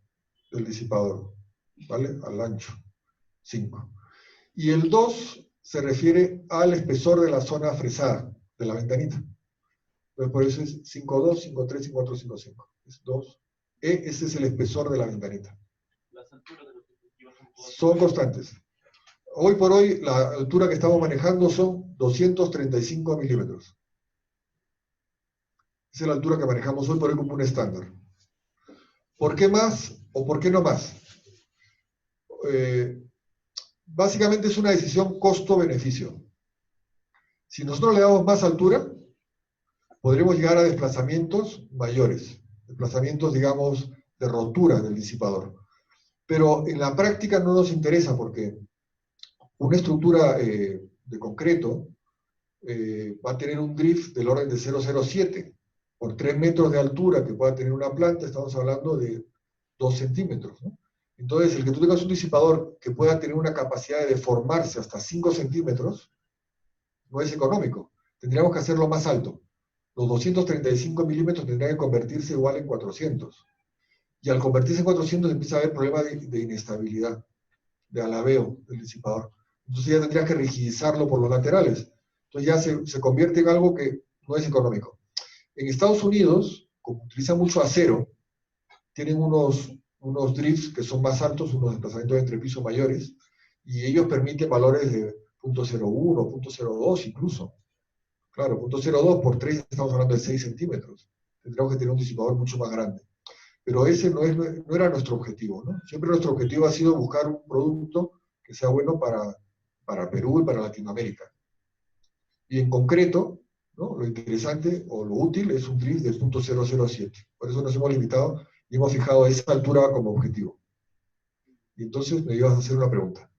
del disipador, ¿vale? Al ancho, 5. Y el 2 se refiere al espesor de la zona fresada, de la ventanita. Entonces, por eso es 5.2, 5.3, 5.4, 5.5. Es 2. Ese es el espesor de la ventanita. Las alturas de los dispositivos son constantes. Hoy por hoy, la altura que estamos manejando son 235 milímetros. Esa es la altura que manejamos hoy por hoy como un estándar. ¿Por qué más o por qué no más? Básicamente es una decisión costo-beneficio. Si nosotros le damos más altura, podremos llegar a desplazamientos mayores, desplazamientos, digamos, de rotura del disipador. Pero en la práctica no nos interesa porque una estructura de concreto va a tener un drift del orden de 0,07 por 3 metros de altura que pueda tener una planta, estamos hablando de 2 centímetros, ¿no? Entonces, el que tú tengas un disipador que pueda tener una capacidad de deformarse hasta 5 centímetros no es económico. Tendríamos que hacerlo más alto. Los 235 milímetros tendrían que convertirse igual en 400. Y al convertirse en 400 empieza a haber problemas de inestabilidad, de alabeo del disipador. Entonces ya tendrías que rigidizarlo por los laterales. Entonces ya se convierte en algo que no es económico. En Estados Unidos, como utilizan mucho acero, tienen unos drifts que son más altos, unos desplazamientos de entrepiso mayores, y ellos permiten valores de 0.01, 0.02 incluso. Claro, 0.02 por 3 estamos hablando de 6 centímetros. Tendríamos que tener un disipador mucho más grande. Pero ese no era nuestro objetivo, ¿no? Siempre nuestro objetivo ha sido buscar un producto que sea bueno para Perú y para Latinoamérica. Y en concreto, ¿no? Lo interesante o lo útil es un drift de 0.007. Por eso nos hemos limitado y hemos fijado esa altura como objetivo. Y entonces me ibas a hacer una pregunta.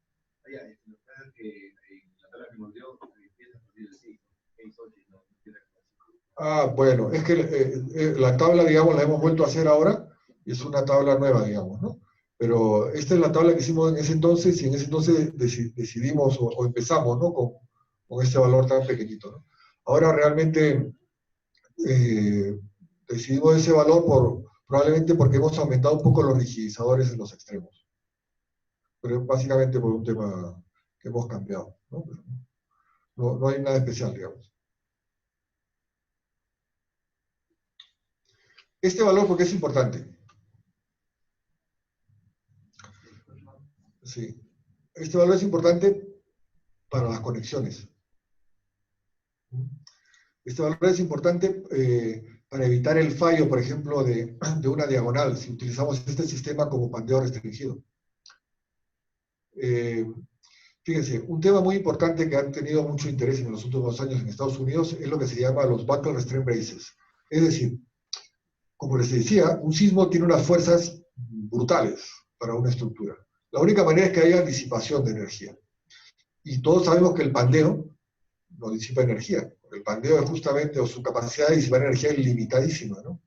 Ah, bueno, es que la tabla, digamos, la hemos vuelto a hacer ahora, y es una tabla nueva, digamos, ¿no? Pero esta es la tabla que hicimos en ese entonces, y en ese entonces decidimos o empezamos, ¿no? Con este valor tan pequeñito, ¿no? Ahora realmente decidimos ese valor probablemente porque hemos aumentado un poco los rigidizadores en los extremos. Pero es básicamente por un tema que hemos cambiado, ¿no? Pero no hay nada especial, digamos. Este valor, ¿por qué es importante? Sí. Este valor es importante para las conexiones. Este valor es importante para evitar el fallo, por ejemplo, de una diagonal, si utilizamos este sistema como pandeo restringido. Fíjense, un tema muy importante que han tenido mucho interés en los últimos años en Estados Unidos es lo que se llama los Buckle Restraint Braces. Es decir, como les decía, un sismo tiene unas fuerzas brutales para una estructura. La única manera es que haya disipación de energía. Y todos sabemos que el pandeo no disipa energía. El pandeo es justamente, o su capacidad de disipar energía es limitadísima, ¿no?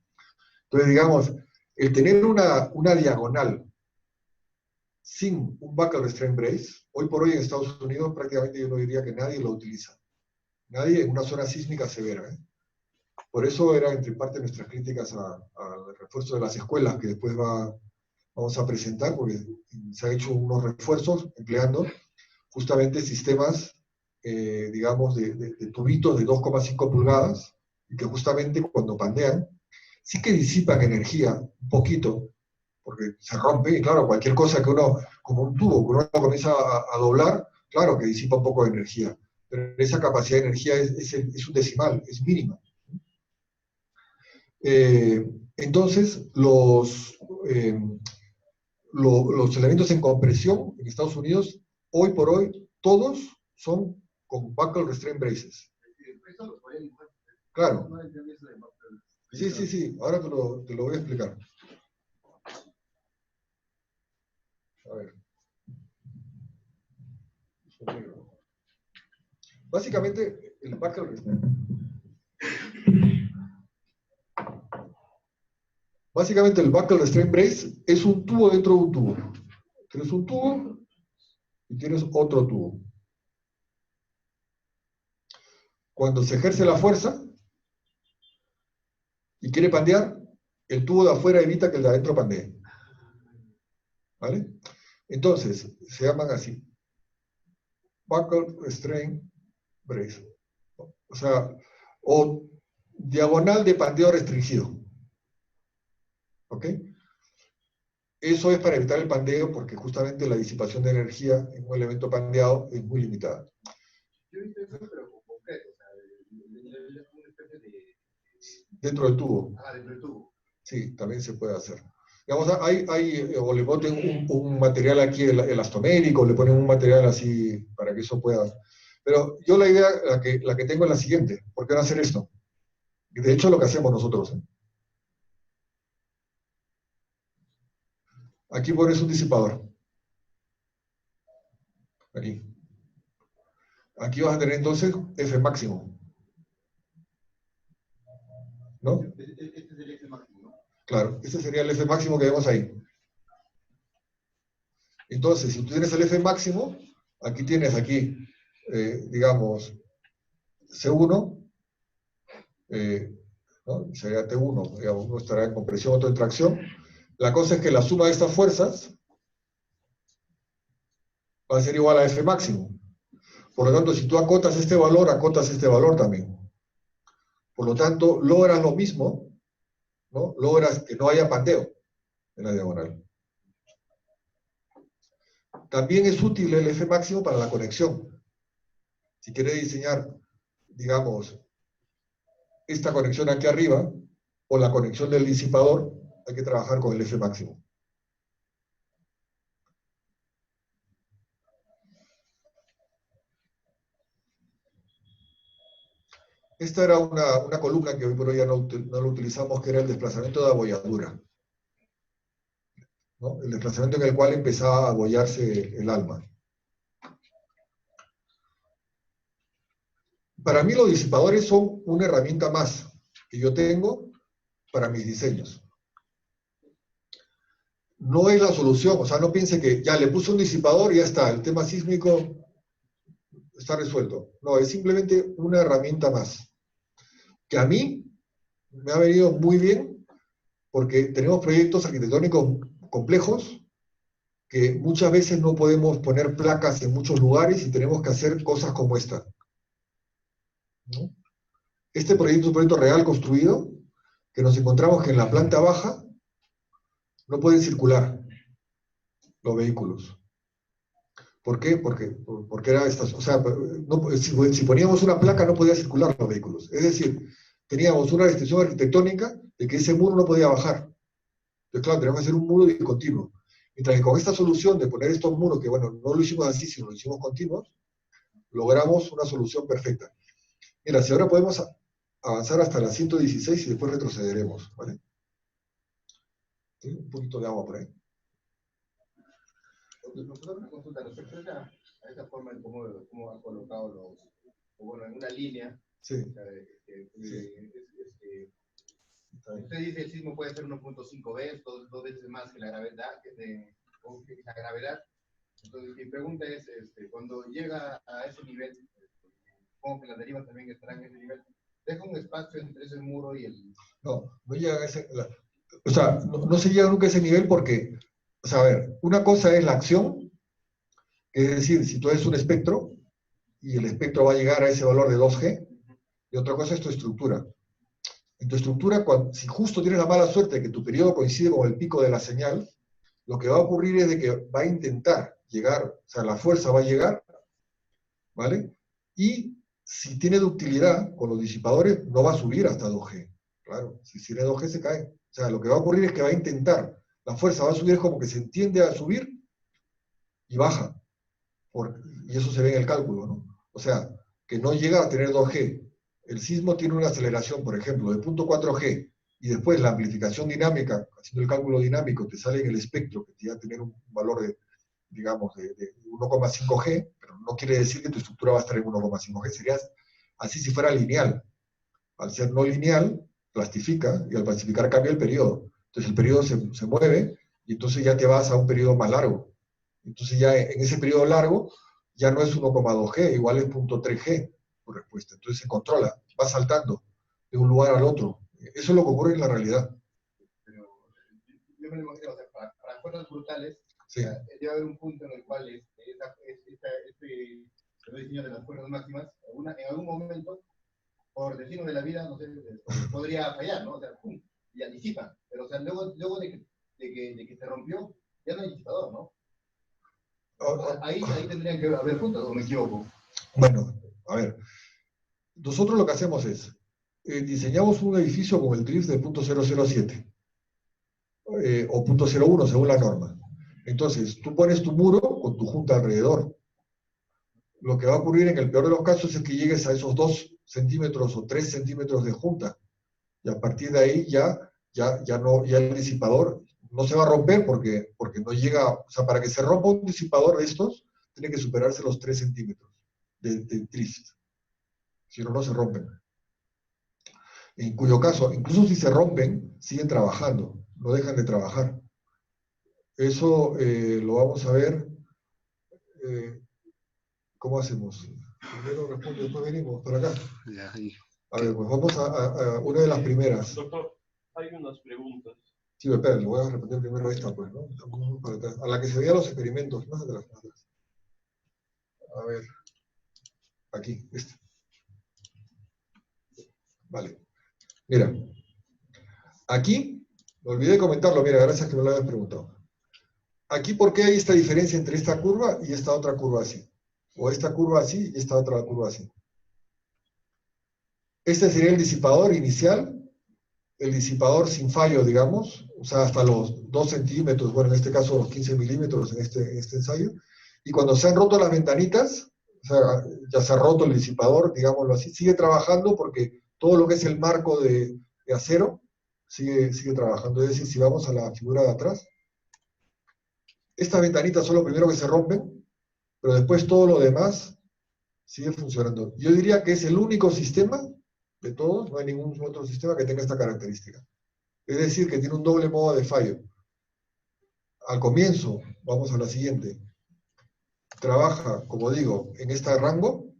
Entonces, digamos, el tener una diagonal sin un Buckle Restraint Brace, hoy por hoy en Estados Unidos prácticamente yo no diría que nadie lo utiliza. Nadie en una zona sísmica severa, ¿eh? Por eso era entre parte nuestras críticas al refuerzo de las escuelas, que después vamos a presentar, porque se han hecho unos refuerzos empleando justamente sistemas, digamos, de tubitos de 2,5 pulgadas, y que justamente cuando pandean, sí que disipan energía un poquito, porque se rompe, y claro, cualquier cosa que uno, como un tubo, que uno comienza a doblar, claro que disipa un poco de energía, pero esa capacidad de energía es un decimal, es mínima. Entonces, los elementos en compresión en Estados Unidos, hoy por hoy, todos son con Buckle Restraint Braces. Claro. Sí, sí, sí, ahora te lo voy a explicar. A ver. Básicamente, el Buckle Restraint. Básicamente, el Buckle Restraint Brace es un tubo dentro de un tubo. Tienes un tubo y tienes otro tubo. Cuando se ejerce la fuerza y quiere pandear, el tubo de afuera evita que el de adentro pandee. ¿Vale? Entonces, se llaman así. Buckle Restraint Brace. O sea, o diagonal de pandeo restringido. ¿Ok? Eso es para evitar el pandeo porque justamente la disipación de energía en un elemento pandeado es muy limitada. Yo he visto eso, pero con concreto, o sea, una especie de... Dentro del tubo. Ah, dentro del tubo. Sí, también se puede hacer. Digamos, o le ponen un material aquí elastomérico, le ponen un material así para que eso pueda... Pero yo la idea, la que tengo es la siguiente. ¿Por qué no hacer esto? De hecho, lo que hacemos nosotros. Aquí pones un disipador. Aquí. Aquí vas a tener entonces F máximo. ¿No? Este es el F máximo, ¿no? Claro, este sería el F máximo que vemos ahí. Entonces, si tú tienes el F máximo, aquí tienes digamos, C1, ¿no? Sería T1, digamos, uno estará en compresión, otro en tracción. La cosa es que la suma de estas fuerzas va a ser igual a F máximo. Por lo tanto, si tú acotas este valor también. Por lo tanto, logras lo mismo, ¿no? Logras que no haya pandeo en la diagonal. También es útil el F máximo para la conexión. Si quieres diseñar, digamos, esta conexión aquí arriba, o la conexión del disipador, hay que trabajar con el F máximo. Esta era una columna que hoy por hoy ya no lo utilizamos, que era el desplazamiento de abolladura, ¿no? El desplazamiento en el cual empezaba a abollarse el alma. Para mí los disipadores son una herramienta más que yo tengo para mis diseños. No es la solución, o sea, no piense que ya le puse un disipador y ya está, el tema sísmico está resuelto. No, es simplemente una herramienta más. Que a mí me ha venido muy bien porque tenemos proyectos arquitectónicos complejos que muchas veces no podemos poner placas en muchos lugares y tenemos que hacer cosas como esta, ¿no? Este proyecto es un proyecto real construido, que nos encontramos que en la planta baja no pueden circular los vehículos. ¿Por qué? Porque era esta, o sea, no, si poníamos una placa no podía circular los vehículos. Es decir, teníamos una restricción arquitectónica de que ese muro no podía bajar. Entonces, claro, teníamos que hacer un muro discontinuo. Mientras que con esta solución de poner estos muros, que bueno, no lo hicimos así, sino lo hicimos continuos, logramos una solución perfecta. Mira, si ahora podemos avanzar hasta la 116 y después retrocederemos, ¿vale? ¿Sí? Un poquito de agua por ahí. Nosotros una consulta respecto a esa forma en cómo han colocado los, o bueno, en una línea. Sí. O sea, usted dice el sismo puede ser 1.5 veces, dos veces más que la gravedad, que la gravedad. Entonces, mi pregunta es, cuando llega a ese nivel, supongo que las derivas también estarán en ese nivel, ¿deja un espacio entre ese muro y el...? No, no llega a ese... o sea, no se llega nunca a ese nivel porque, o sea, a ver, una cosa es la acción, es decir, si tú eres un espectro, y el espectro va a llegar a ese valor de 2G, y otra cosa es tu estructura. En tu estructura, si justo tienes la mala suerte de que tu periodo coincide con el pico de la señal, lo que va a ocurrir es de que va a intentar llegar, o sea, la fuerza va a llegar, ¿vale? Y si tiene ductilidad con los disipadores, no va a subir hasta 2G. Claro, si tiene 2G se cae. O sea, lo que va a ocurrir es que va a intentar, la fuerza va a subir, es como que se entiende a subir y baja. Y eso se ve en el cálculo, ¿no? O sea, que no llega a tener 2G. El sismo tiene una aceleración, por ejemplo, de 0.4G, y después la amplificación dinámica, haciendo el cálculo dinámico, te sale en el espectro, que te va a tener un valor de, digamos, de 1,5G, pero no quiere decir que tu estructura va a estar en 1,5G, sería así si fuera lineal. Al ser no lineal, plastifica, y al plastificar cambia el periodo. Entonces el periodo se mueve, y entonces ya te vas a un periodo más largo. Entonces ya en ese periodo largo, ya no es 1,2G, igual es 0.3G por respuesta. Entonces se controla, va saltando de un lugar al otro. Eso es lo que ocurre en la realidad. Pero yo me lo imagino, o sea, para fuerzas brutales, Sí. debe haber un punto en el cual el diseño de las fuerzas máximas, en algún momento, por destino de la vida, no sé, podría fallar, ¿no? O sea, pum, y disipa. Pero, o sea, luego de que se rompió, ya no hay disipador, ¿no? Ahí tendrían que haber puntos, ¿o me equivoco? Bueno, a ver, nosotros lo que hacemos es, diseñamos un edificio con el drift de 0.007 o 0.01 según la norma. Entonces, tú pones tu muro con tu junta alrededor. Lo que va a ocurrir en el peor de los casos es que llegues a esos 2 centímetros o 3 centímetros de junta. Y a partir de ahí ya el disipador no se va a romper porque no llega, o sea, para que se rompa un disipador de estos, tiene que superarse los 3 centímetros de drift. Si no, no se rompen. En cuyo caso, incluso si se rompen, siguen trabajando, no dejan de trabajar. Eso lo vamos a ver. ¿Cómo hacemos? Primero responde, después venimos para acá. A ver, pues vamos a una de las primeras. Doctor, hay unas preguntas. Sí, espera, le voy a responder primero esta, pues, ¿no? Para atrás. A la que se veían los experimentos, más atrás, más atrás. A ver, aquí, este. Vale. Mira, aquí, me olvidé de comentarlo, mira, gracias que me lo hayas preguntado. Aquí, ¿por qué hay esta diferencia entre esta curva y esta otra curva así? O esta curva así y esta otra curva así. Este sería el disipador inicial, el disipador sin fallo, digamos, o sea, hasta los 2 centímetros, bueno, en este caso los 15 milímetros en este ensayo, y cuando se han roto las ventanitas, o sea, ya se ha roto el disipador, digámoslo así, sigue trabajando porque todo lo que es el marco de acero sigue trabajando. Es decir, si vamos a la figura de atrás, estas ventanitas son lo primero que se rompen, pero después todo lo demás sigue funcionando. Yo diría que es el único sistema de todos, no hay ningún otro sistema que tenga esta característica. Es decir, que tiene un doble modo de fallo. Al comienzo, vamos a la siguiente, trabaja, como digo, en este rango,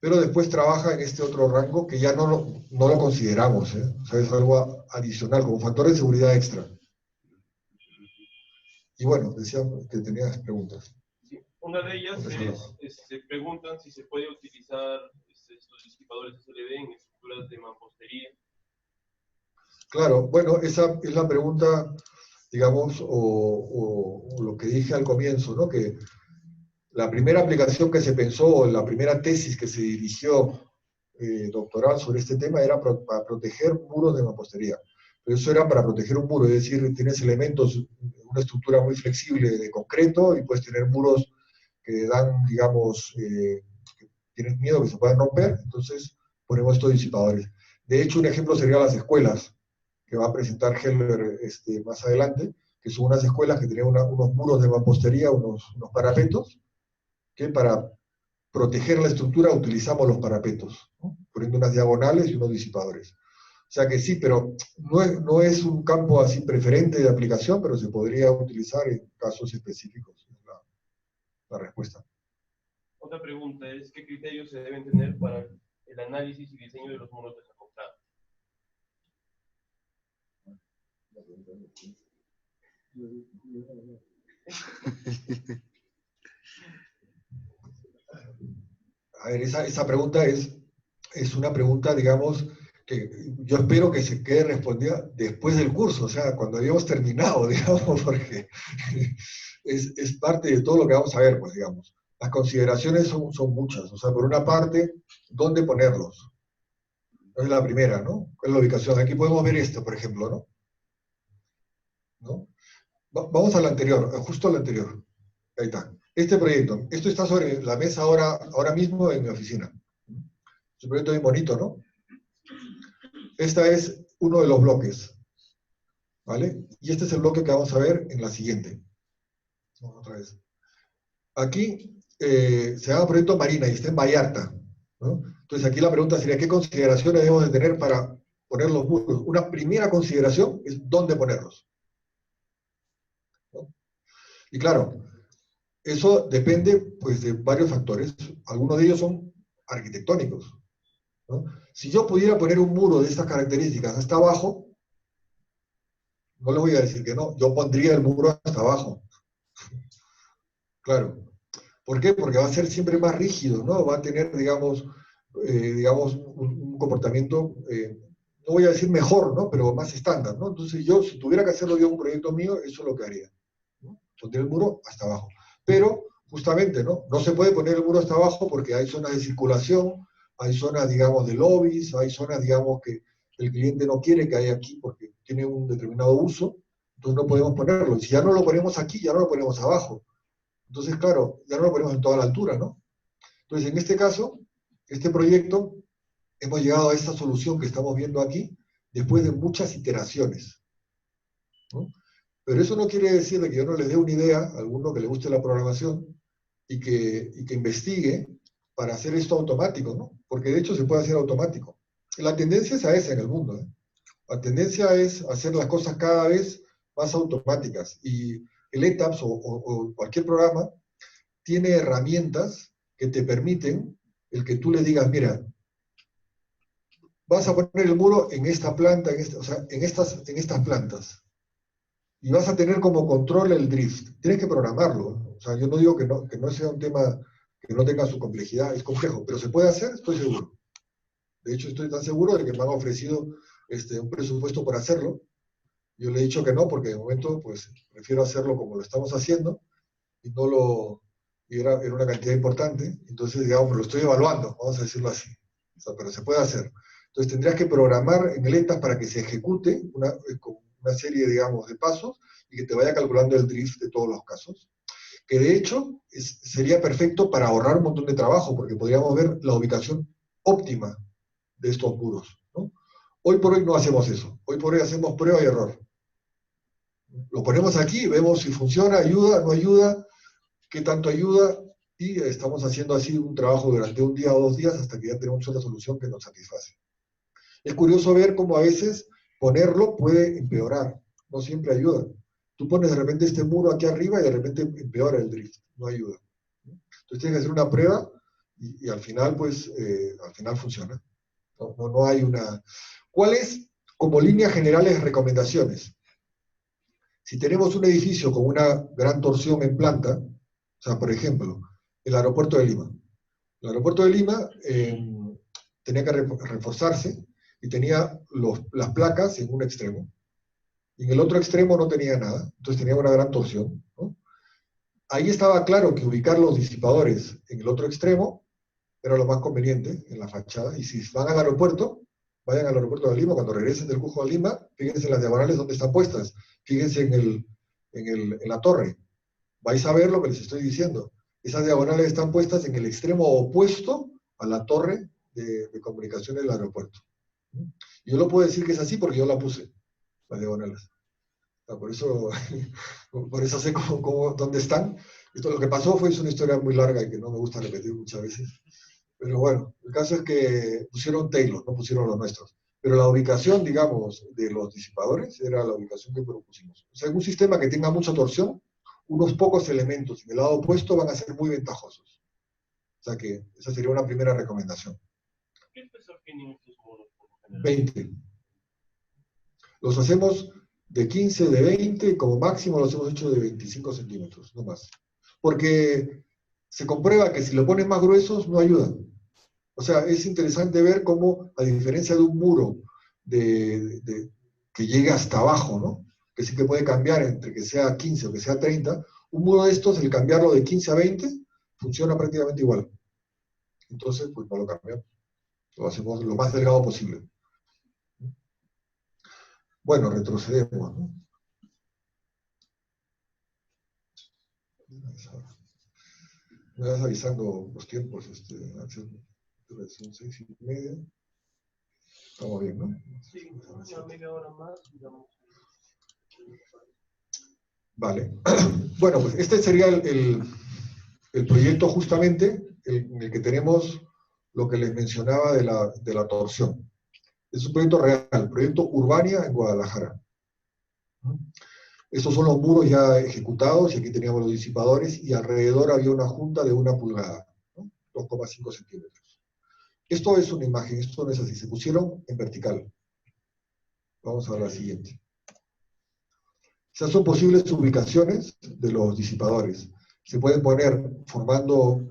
pero después trabaja en este otro rango que ya no lo consideramos, ¿eh? O sea, es algo adicional, como factor de seguridad extra. Y bueno, decía que tenías preguntas. Sí, una de ellas se preguntan si se puede utilizar estos disipadores SLB en estructuras de mampostería. Claro, bueno, esa es la pregunta digamos, o lo que dije al comienzo, ¿no? Que la primera aplicación que se pensó, la primera tesis que se dirigió doctoral sobre este tema era para proteger muros de mampostería. Pero eso era para proteger un muro, es decir, tienes elementos, una estructura muy flexible de concreto y puedes tener muros que dan, digamos, que tienes miedo que se puedan romper, entonces ponemos estos disipadores. De hecho, un ejemplo sería las escuelas, que va a presentar Heller más adelante, que son unas escuelas que tenían unos muros de mampostería, unos parapetos, que para proteger la estructura utilizamos los parapetos, ¿no? Poniendo unas diagonales y unos disipadores. O sea que sí, pero no es un campo así preferente de aplicación, pero se podría utilizar en casos específicos, es la respuesta. Otra pregunta es, ¿qué criterios se deben tener para el análisis y diseño de los muros desacoplados? A ver, esa pregunta es una pregunta, digamos, que yo espero que se quede respondida después del curso, o sea, cuando hayamos terminado, digamos, porque es parte de todo lo que vamos a ver, pues, digamos. Las consideraciones son muchas, o sea, por una parte, ¿dónde ponerlos? Es la primera, ¿no? ¿Cuál es la ubicación? Aquí podemos ver esto, por ejemplo, ¿no? Vamos al anterior, justo al anterior. Ahí está. Este proyecto, esto está sobre la mesa ahora mismo en mi oficina. Es un proyecto bien bonito, ¿no? Este es uno de los bloques, ¿vale? Y este es el bloque que vamos a ver en la siguiente. Vamos otra vez. Aquí se llama Proyecto Marina y está en Vallarta, ¿no? Entonces aquí la pregunta sería, ¿qué consideraciones debemos de tener para poner los muros? Una primera consideración es dónde ponerlos, ¿no? Y claro, eso depende pues, de varios factores. Algunos de ellos son arquitectónicos, ¿no? Si yo pudiera poner un muro de estas características hasta abajo, no le voy a decir que no, yo pondría el muro hasta abajo. Claro. ¿Por qué? Porque va a ser siempre más rígido, ¿no? Va a tener, digamos un comportamiento, no voy a decir mejor, ¿no? Pero más estándar, ¿no? Entonces yo, si tuviera que hacerlo yo un proyecto mío, eso es lo que haría, ¿no? Pondría el muro hasta abajo. Pero, justamente, ¿no? No se puede poner el muro hasta abajo porque hay zonas de circulación, hay zonas, digamos, de lobbies, hay zonas, digamos, que el cliente no quiere que haya aquí porque tiene un determinado uso, entonces no podemos ponerlo. Si ya no lo ponemos aquí, ya no lo ponemos abajo. Entonces, claro, ya no lo ponemos en toda la altura, ¿no? Entonces, en este caso, este proyecto, hemos llegado a esta solución que estamos viendo aquí después de muchas iteraciones, ¿no? Pero eso no quiere decir que yo no les dé una idea a alguno que le guste la programación y que investigue para hacer esto automático, ¿no? Porque de hecho se puede hacer automático. La tendencia es a esa en el mundo, ¿eh? La tendencia es hacer las cosas cada vez más automáticas. Y el ETAPS o cualquier programa tiene herramientas que te permiten el que tú le digas, mira, vas a poner el muro en esta planta, o sea, en estas plantas. Y vas a tener como control el drift. Tienes que programarlo. O sea, yo no digo que no sea un tema que no tenga su complejidad, es complejo, pero se puede hacer, estoy seguro. De hecho, estoy tan seguro de que me han ofrecido un presupuesto por hacerlo. Yo le he dicho que no, porque de momento, pues, prefiero hacerlo como lo estamos haciendo, y no lo... Y era una cantidad importante, entonces, digamos, lo estoy evaluando, vamos a decirlo así. O sea, pero se puede hacer. Entonces, tendrías que programar en el ETAS para que se ejecute una serie, digamos, de pasos y que te vaya calculando el drift de todos los casos. Que de hecho, sería perfecto para ahorrar un montón de trabajo, porque podríamos ver la ubicación óptima de estos muros, ¿no? Hoy por hoy no hacemos eso. Hoy por hoy hacemos prueba y error. Lo ponemos aquí, vemos si funciona, ayuda, no ayuda, qué tanto ayuda, y estamos haciendo así un trabajo durante un día o 2 días hasta que ya tenemos una solución que nos satisface. Es curioso ver cómo a veces ponerlo puede empeorar, no siempre ayuda. Tú pones de repente este muro aquí arriba y de repente empeora el drift, no ayuda. Entonces tienes que hacer una prueba y al final, pues, al final funciona. No hay una... ¿Cuáles, como líneas generales, recomendaciones? Si tenemos un edificio con una gran torsión en planta, o sea, por ejemplo, el aeropuerto de Lima. El aeropuerto de Lima tenía que reforzarse y tenía las placas en un extremo. y en el otro extremo no tenía nada, entonces tenía una gran torsión, ¿no? Ahí estaba claro que ubicar los disipadores en el otro extremo era lo más conveniente en la fachada, y si van al aeropuerto, vayan al aeropuerto de Lima, cuando regresen del Cusco a Lima, fíjense en las diagonales donde están puestas, fíjense en la torre, vais a ver lo que les estoy diciendo. Esas diagonales están puestas en el extremo opuesto a la torre de comunicaciones del aeropuerto. Yo lo puedo decir que es así porque yo la puse, las diagonales. Por eso, por eso sé dónde están. Esto lo que pasó es una historia muy larga y que no me gusta repetir muchas veces. Pero bueno, el caso es que pusieron Taylor, no pusieron los nuestros. Pero la ubicación, digamos, de los disipadores era la ubicación que propusimos. O sea, en un sistema que tenga mucha torsión, unos pocos elementos en el lado opuesto van a ser muy ventajosos. O sea que esa sería una primera recomendación. ¿Qué espesor tienen estos muros por lo general? 20. Los hacemos de 15, de 20, como máximo los hemos hecho de 25 centímetros, no más. Porque se comprueba que si lo pones más gruesos, no ayudan. O sea, es interesante ver cómo, a diferencia de un muro que llegue hasta abajo, ¿no? Que sí que puede cambiar entre que sea 15 o que sea 30, un muro de estos, el cambiarlo de 15 a 20, funciona prácticamente igual. Entonces, pues no lo cambiamos. Lo hacemos lo más delgado posible. Bueno, retrocedemos, ¿no? Me vas avisando los tiempos, son 6:30. Estamos bien, ¿no? Sí, una media hora más, digamos. Vale. Bueno, pues este sería el proyecto justamente en el que tenemos lo que les mencionaba de la torsión. Es un proyecto real, proyecto Urbania en Guadalajara. Estos son los muros ya ejecutados, y aquí teníamos los disipadores, y alrededor había una junta de 1 pulgada, ¿no? 2,5 centímetros. Esto es una imagen, esto no es así, se pusieron en vertical. Vamos a la siguiente. Esas son posibles ubicaciones de los disipadores. Se pueden poner formando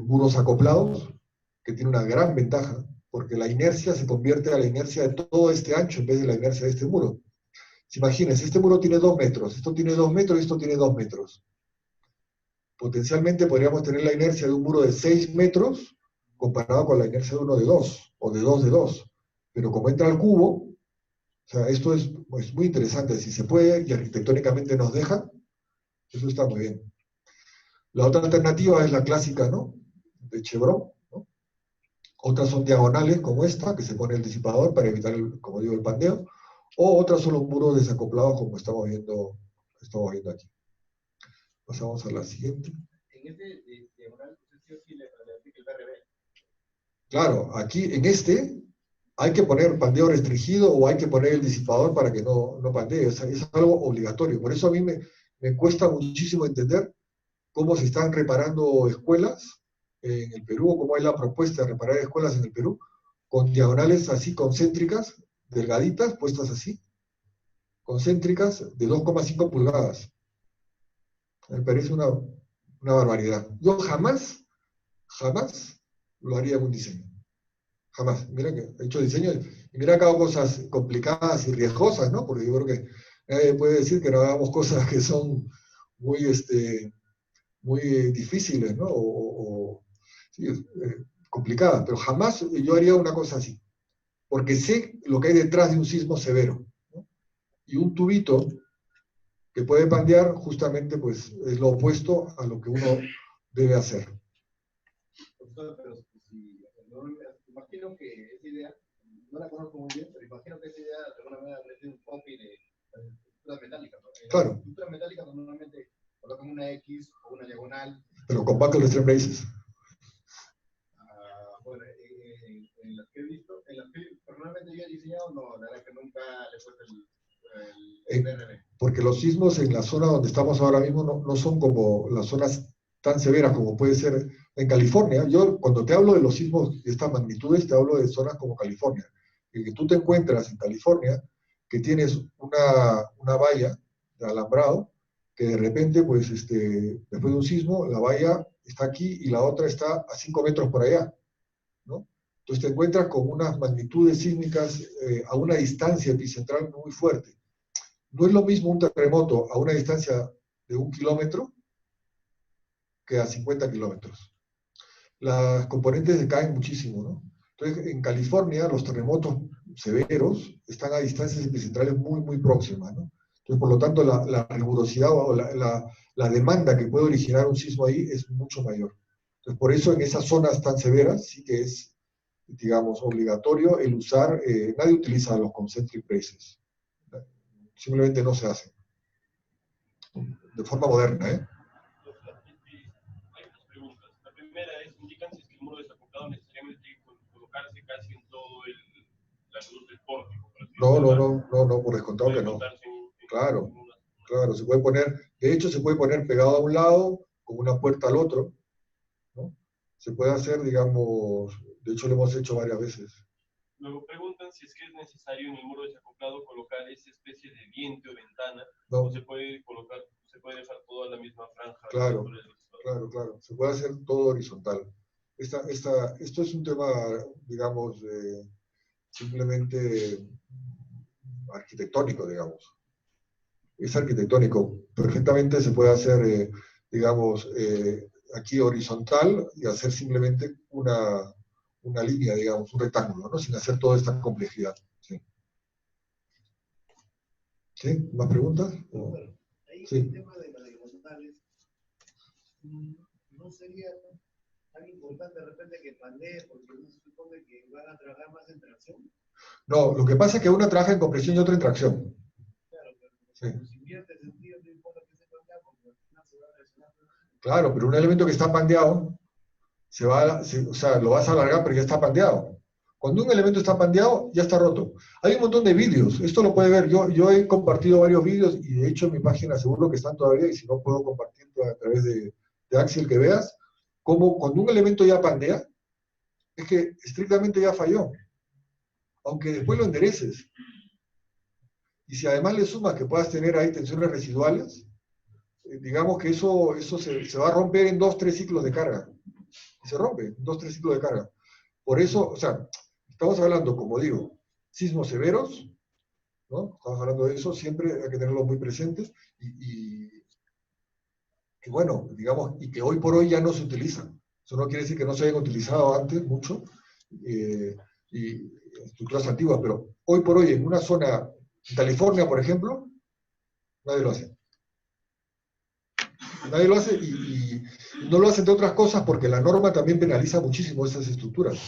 muros acoplados, que tiene una gran ventaja, porque la inercia se convierte a la inercia de todo este ancho en vez de la inercia de este muro. Imagínense, este muro tiene 2 metros, esto tiene 2 metros y esto tiene 2 metros. Potencialmente podríamos tener la inercia de un muro de 6 metros comparado con la inercia de uno de 2, o de 2 de 2. Pero como entra al cubo, o sea, esto es muy interesante. Si se puede y arquitectónicamente nos deja, eso está muy bien. La otra alternativa es la clásica, ¿no? De Chevron, ¿no? Otras son diagonales como esta, que se pone el disipador para evitar, como digo, el pandeo. O otras son los muros desacoplados como estamos viendo aquí. Pasamos a la siguiente. En este diagonal, sí le aplica el BRB. Claro, aquí en este hay que poner pandeo restringido o hay que poner el disipador para que no pandee. Es algo obligatorio. Por eso a mí me cuesta muchísimo entender cómo se están reparando escuelas en el Perú, o cómo hay la propuesta de reparar escuelas en el Perú, con diagonales así concéntricas, delgaditas, puestas así, concéntricas de 2,5 pulgadas. Me parece una barbaridad. Yo jamás lo haría en un diseño. Jamás. Mira que he hecho diseño y mira que hago cosas complicadas y riesgosas, ¿no? Porque yo creo que nadie puede decir que no hagamos cosas que son muy difíciles, ¿no? Sí, complicadas, pero jamás yo haría una cosa así, porque sé lo que hay detrás de un sismo severo, ¿no? Y un tubito que puede pandear justamente pues es lo opuesto a lo que uno debe hacer. Pero si, imagino que esa idea, no la conozco muy bien, pero imagino que esa idea de alguna manera es un copy de estructuras metálicas, ¿no? Claro. Las estructuras metálicas normalmente colocan una X o una diagonal. Pero con buckle extreme braces. Bueno, en las que he visto, en las que personalmente yo he diseñado, no, la verdad que nunca le he puesto el BRB. Porque los sismos en la zona donde estamos ahora mismo no son como las zonas tan severas como puede ser en California. Yo cuando te hablo de los sismos de estas magnitudes, te hablo de zonas como California. Y que tú te encuentras en California, que tienes una valla de alambrado, que de repente, pues, después de un sismo, la valla está aquí y la otra está a 5 metros por allá, ¿no? Entonces te encuentras con unas magnitudes sísmicas a una distancia epicentral muy fuerte. No es lo mismo un terremoto a una distancia de 1 kilómetro que a 50 kilómetros. Las componentes decaen muchísimo, ¿no? Entonces, en California, los terremotos severos están a distancias epicentrales muy, muy próximas, ¿no? Entonces, por lo tanto, la rigurosidad o la demanda que puede originar un sismo ahí es mucho mayor. Entonces, por eso en esas zonas tan severas sí que es, digamos, obligatorio el usar, nadie utiliza los concentric braces. Simplemente no se hace. De forma moderna, ¿eh? Hay dos preguntas. La primera es, indican si es que el muro desacoplado necesariamente tiene que colocarse casi en todo la luz del pórtico. No, por descontado que no. Claro, claro, se puede poner, de hecho se puede poner pegado a un lado, con una puerta al otro, ¿no? Se puede hacer, digamos, de hecho lo hemos hecho varias veces. Luego preguntan si es que es necesario en el muro desacoplado colocar esa especie de diente o ventana, No. o se puede colocar, se puede dejar toda la misma franja. Claro, claro, se puede hacer todo horizontal. Esto es un tema, digamos, simplemente arquitectónico, digamos. Es arquitectónico. Perfectamente se puede hacer, digamos, aquí horizontal y hacer simplemente una línea, digamos, un rectángulo, ¿no? Sin hacer toda esta complejidad. ¿Sí? ¿Sí? ¿Más preguntas? Bueno, ahí Sí. el tema de las horizontales, ¿no sería tan importante de repente que pandee, porque no se supone que van a trabajar más en tracción? No, lo que pasa es que una trabaja en compresión y otra en tracción. Claro, pero Sí. si invierte sentido, no importa que se pandea, porque al final se va a reaccionar. Claro, pero un elemento que está pandeado, o sea, lo vas a alargar, pero ya está pandeado. Cuando un elemento está pandeado, ya está roto. Hay un montón de vídeos, esto lo puede ver, yo he compartido varios vídeos y de hecho en mi página seguro que están todavía y si no puedo compartirlo a través de Axel que veas, como cuando un elemento ya pandea, es que estrictamente ya falló, aunque después lo endereces. Y si además le sumas que puedas tener ahí tensiones residuales, digamos que eso se va a romper en 2-3 ciclos de carga. Y se rompe en 2-3 ciclos de carga. Por eso, o sea, estamos hablando, como digo, sismos severos, ¿no? Estamos hablando de eso, siempre hay que tenerlo muy presentes y bueno, digamos, y que hoy por hoy ya no se utilizan. Eso no quiere decir que no se hayan utilizado antes mucho, y estructuras antiguas, pero hoy por hoy en una zona, en California, por ejemplo, nadie lo hace. Nadie lo hace y no lo hacen de otras cosas porque la norma también penaliza muchísimo esas estructuras.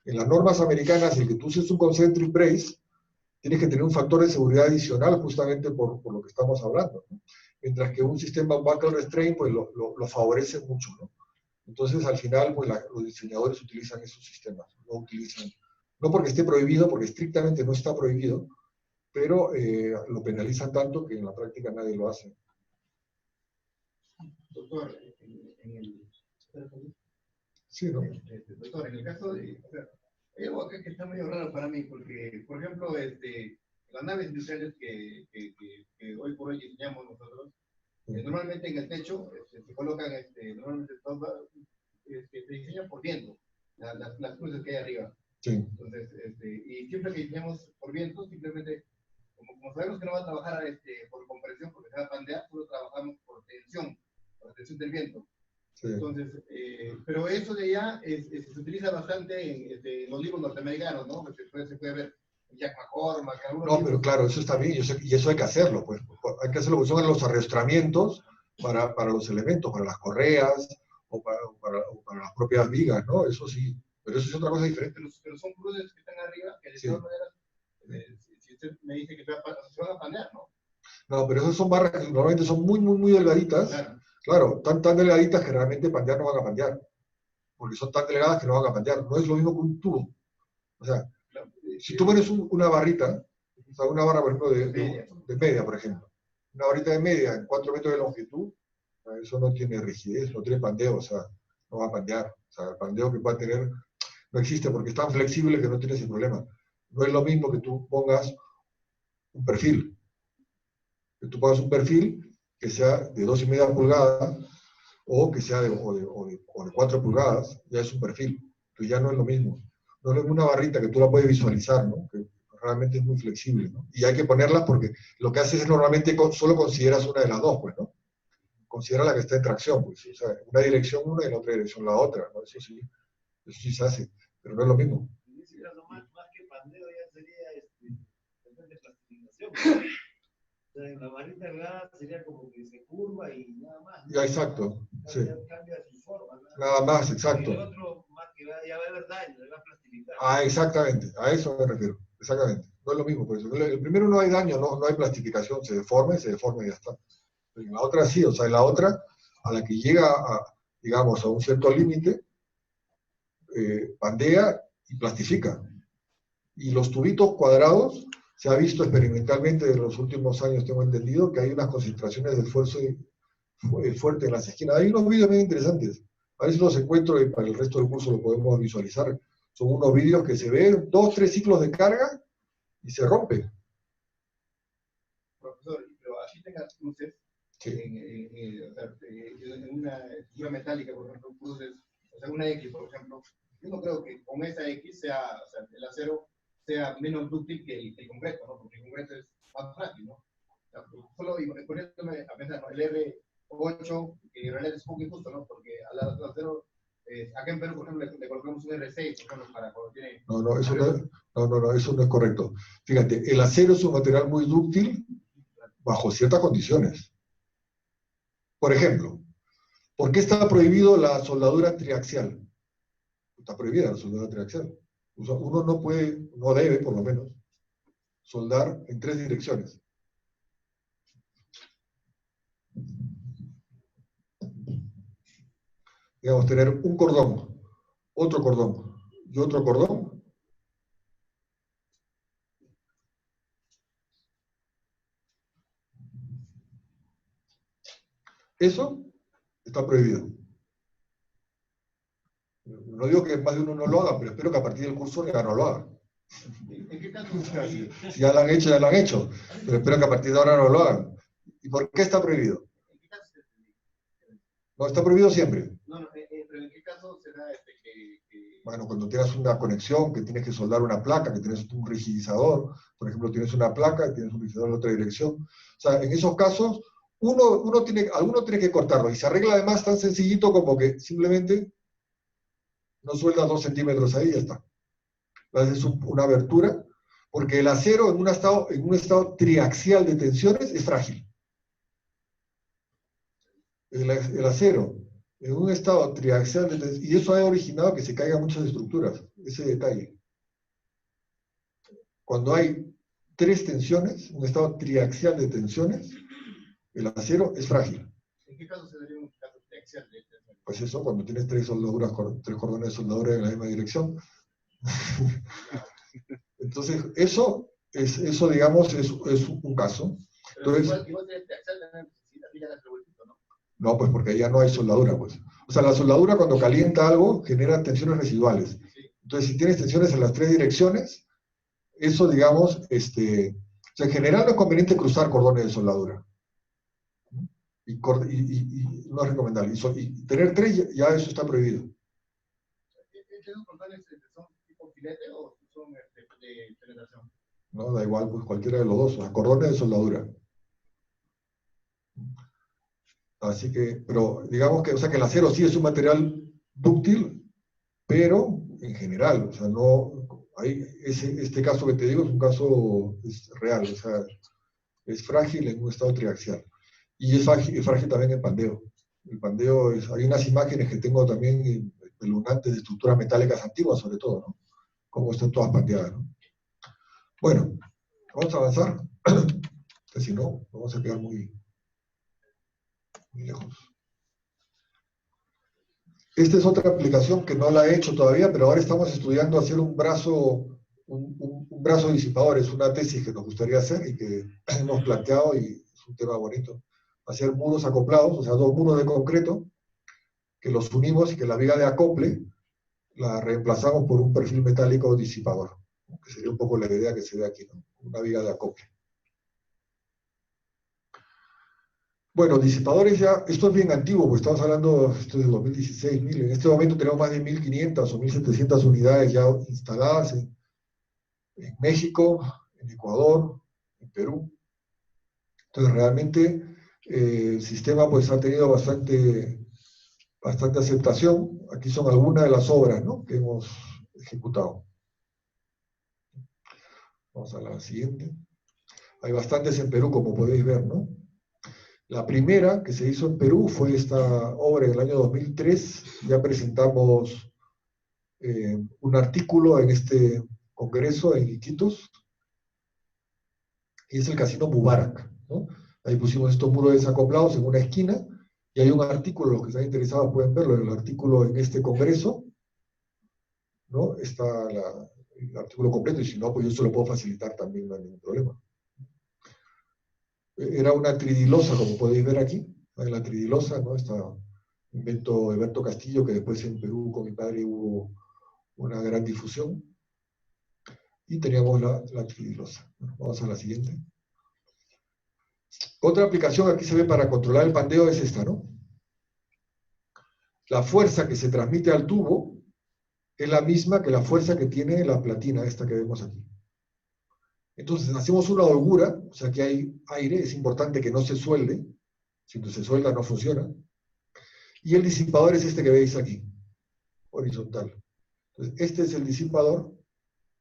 En las normas americanas, el que tú uses un concentric brace, tienes que tener un factor de seguridad adicional justamente por lo que estamos hablando, ¿no? Mientras que un sistema buckle restraint pues lo favorece mucho, ¿no? Entonces al final pues los diseñadores utilizan esos sistemas, no porque esté prohibido, porque estrictamente no está prohibido, pero lo penalizan tanto que en la práctica nadie lo hace. Doctor, Sí, ¿no? Doctor, en el caso de... O sea, hay algo acá que está medio raro para mí, porque, por ejemplo, las naves industriales que hoy por hoy diseñamos nosotros, normalmente en el techo se colocan, normalmente se diseñan por viento, las cruces que hay arriba. Sí. Entonces, y siempre que diseñamos por viento, simplemente, como sabemos que no va a trabajar por compresión, porque se va a pandear, solo trabajamos por tensión del viento. Sí. Entonces, pero eso de allá se utiliza bastante en los libros norteamericanos, ¿no? Se puede ver Jack McCormack, algunos no, libros. pero claro, eso está bien, y eso hay que hacerlo, pues. Hay que hacerlo, porque son los arrastramientos para los elementos, para las correas, o para las propias vigas, ¿no? Eso sí, pero eso es otra cosa diferente. Pero son cruces que están arriba, que de todas maneras, si usted me dice que se van a panear, ¿no? No, pero esas son barras que normalmente son muy, muy, muy delgaditas. Claro, tan delgaditas que realmente pandear no van a pandear. Porque son tan delgadas que no van a pandear. No es lo mismo que un tubo. O sea, si tú pones una barrita, o sea, una barra, por ejemplo, de media, por ejemplo, una barrita de media en 4 metros de longitud, eso no tiene rigidez, no tiene pandeo, o sea, no va a pandear. O sea, el pandeo que pueda tener no existe porque es tan flexible que no tiene ese problema. No es lo mismo que tú pongas un perfil. Que tú pongas un perfil que sea de 2,5 pulgadas o que sea de 4 pulgadas, ya es un perfil. Entonces ya no es lo mismo. No es una barrita que tú la puedes visualizar, ¿no? Que realmente es muy flexible, ¿no? Y hay que ponerlas porque lo que haces es normalmente solo consideras una de las dos, pues, ¿no? Considera la que está en tracción, pues, o sea, una dirección una y la otra dirección la otra, ¿no? Eso sí se hace, pero no es lo mismo. En ese caso, más que pandeo, ya sería de plastificación. O sea, en la varita delgada sería como que se curva y nada más, ¿no? Ya, exacto, sí. Cambia su forma. Nada más, exacto. Y el otro, más que ya va a haber daño, le va a plastificar. Ah, exactamente, a eso me refiero, exactamente. No es lo mismo, pues. El primero no hay daño, no hay plastificación, se deforma y ya está. Pero en la otra sí, o sea, en la otra, a la que llega, digamos, a un cierto límite, pandea y plastifica. Y los tubitos cuadrados, se ha visto experimentalmente en los últimos años, tengo entendido, que hay unas concentraciones de esfuerzo fuerte en las esquinas. Hay unos vídeos muy interesantes. A ver si los encuentro y para el resto del curso lo podemos visualizar. Son unos vídeos que se ven 2 o 3 ciclos de carga y se rompe. Profesor, pero así tengas cruces, Sí. En una estructura metálica, por ejemplo, cruces, o sea, una X, por ejemplo, yo no creo que con esa X el acero sea menos dúctil que el concreto, ¿no? Porque el concreto es más frágil, ¿no? O sea, solo poniéndome a pensar, ¿no? El R8, que en realidad es un poco injusto, ¿no? Porque al acero, acá en Perú, por ejemplo, le colocamos un R6, por ejemplo, para cuando tiene... No, eso no es correcto. Fíjate, el acero es un material muy dúctil bajo ciertas condiciones. Por ejemplo, ¿por qué está prohibido la soldadura triaxial? Está prohibida la soldadura triaxial. O sea, uno no puede, no debe, por lo menos, soldar en 3 direcciones. Digamos, tener un cordón, otro cordón y otro cordón. Eso está prohibido. No digo que más de uno no lo haga, pero espero que a partir del curso ya no lo haga. ¿En qué caso? Si ya lo han hecho, ya lo han hecho. Pero espero que a partir de ahora no lo hagan. ¿Y por qué está prohibido? ¿En qué caso? No, está prohibido siempre. No, pero ¿en qué caso será que... Bueno, cuando tienes una conexión, que tienes que soldar una placa, que tienes un rigidizador, por ejemplo, tienes una placa y tienes un rigidizador en otra dirección. O sea, en esos casos, alguno tiene que cortarlo. Y se arregla además tan sencillito como que simplemente no sueldas 2 centímetros ahí y ya está. Haces una abertura, porque el acero en un estado triaxial de tensiones es frágil. El acero en un estado triaxial de tensiones, y eso ha originado que se caigan muchas estructuras, ese detalle. Cuando hay 3 tensiones, un estado triaxial de tensiones, el acero es frágil. ¿En qué caso se daría un caso triaxial de tensiones? Pues eso, cuando tienes 3 cordones de soldadura en la misma dirección. Entonces, eso digamos, es un caso. Pero Entonces, igual de triaxial también necesita el revueltito, ¿no? no, pues porque ya no hay soldadura, pues. O sea, la soldadura cuando calienta algo genera tensiones residuales. Sí. Entonces, si tienes tensiones en las 3 direcciones, eso, digamos, o sea, en general no es conveniente cruzar cordones de soldadura. Y no es recomendable. Y tener 3, ya eso está prohibido. ¿Esos cordones son tipo filete o son de penetración? No, da igual, pues cualquiera de los dos, o sea, cordones de soldadura. Así que, pero digamos que, o sea, que el acero sí es un material dúctil, pero en general, o sea, no, este caso que te digo es un caso real, o sea, es frágil en un estado triaxial. Y es frágil también en pandeo. El pandeo hay unas imágenes que tengo también espeluznantes de estructuras metálicas antiguas, sobre todo, ¿no? Como están todas pandeadas, ¿no? Bueno, vamos a avanzar, que si no, vamos a quedar muy lejos. Esta es otra aplicación que no la he hecho todavía, pero ahora estamos estudiando hacer un brazo disipador. Es una tesis que nos gustaría hacer y que hemos planteado y es un tema bonito. Hacer muros acoplados, o sea, 2 muros de concreto, que los unimos y que la viga de acople la reemplazamos por un perfil metálico disipador, que sería un poco la idea que se ve aquí, ¿no? Una viga de acople. Bueno, disipadores ya, esto es bien antiguo, pues estamos hablando, esto es del 2016, en este momento tenemos más de 1.500 o 1.700 unidades ya instaladas en México, en Ecuador, en Perú. Entonces realmente el sistema pues ha tenido bastante aceptación. Aquí son algunas de las obras, ¿no?, que hemos ejecutado. Vamos a la siguiente. Hay bastantes en Perú, como podéis ver, ¿no? La primera que se hizo en Perú fue esta obra en el año 2003. Ya presentamos un artículo en este congreso en Iquitos, y es el Casino Mubarak, ¿no? Ahí pusimos estos muros desacoplados en una esquina, y hay un artículo, los que están interesados pueden verlo, el artículo en este congreso, ¿no? Está el artículo completo, y si no, pues yo se lo puedo facilitar también, no hay ningún problema. Era una tridilosa, como podéis ver aquí, en la tridilosa, ¿no? Está invento de Berto Castillo, que después en Perú con mi padre hubo una gran difusión, y teníamos la tridilosa. Bueno, vamos a la siguiente. Otra aplicación aquí se ve para controlar el pandeo es esta, ¿no? La fuerza que se transmite al tubo es la misma que la fuerza que tiene la platina, esta que vemos aquí. Entonces hacemos una holgura, o sea que hay aire, es importante que no se suelde, si no se suelda no funciona. Y el disipador es este que veis aquí, horizontal. Entonces, este es el disipador,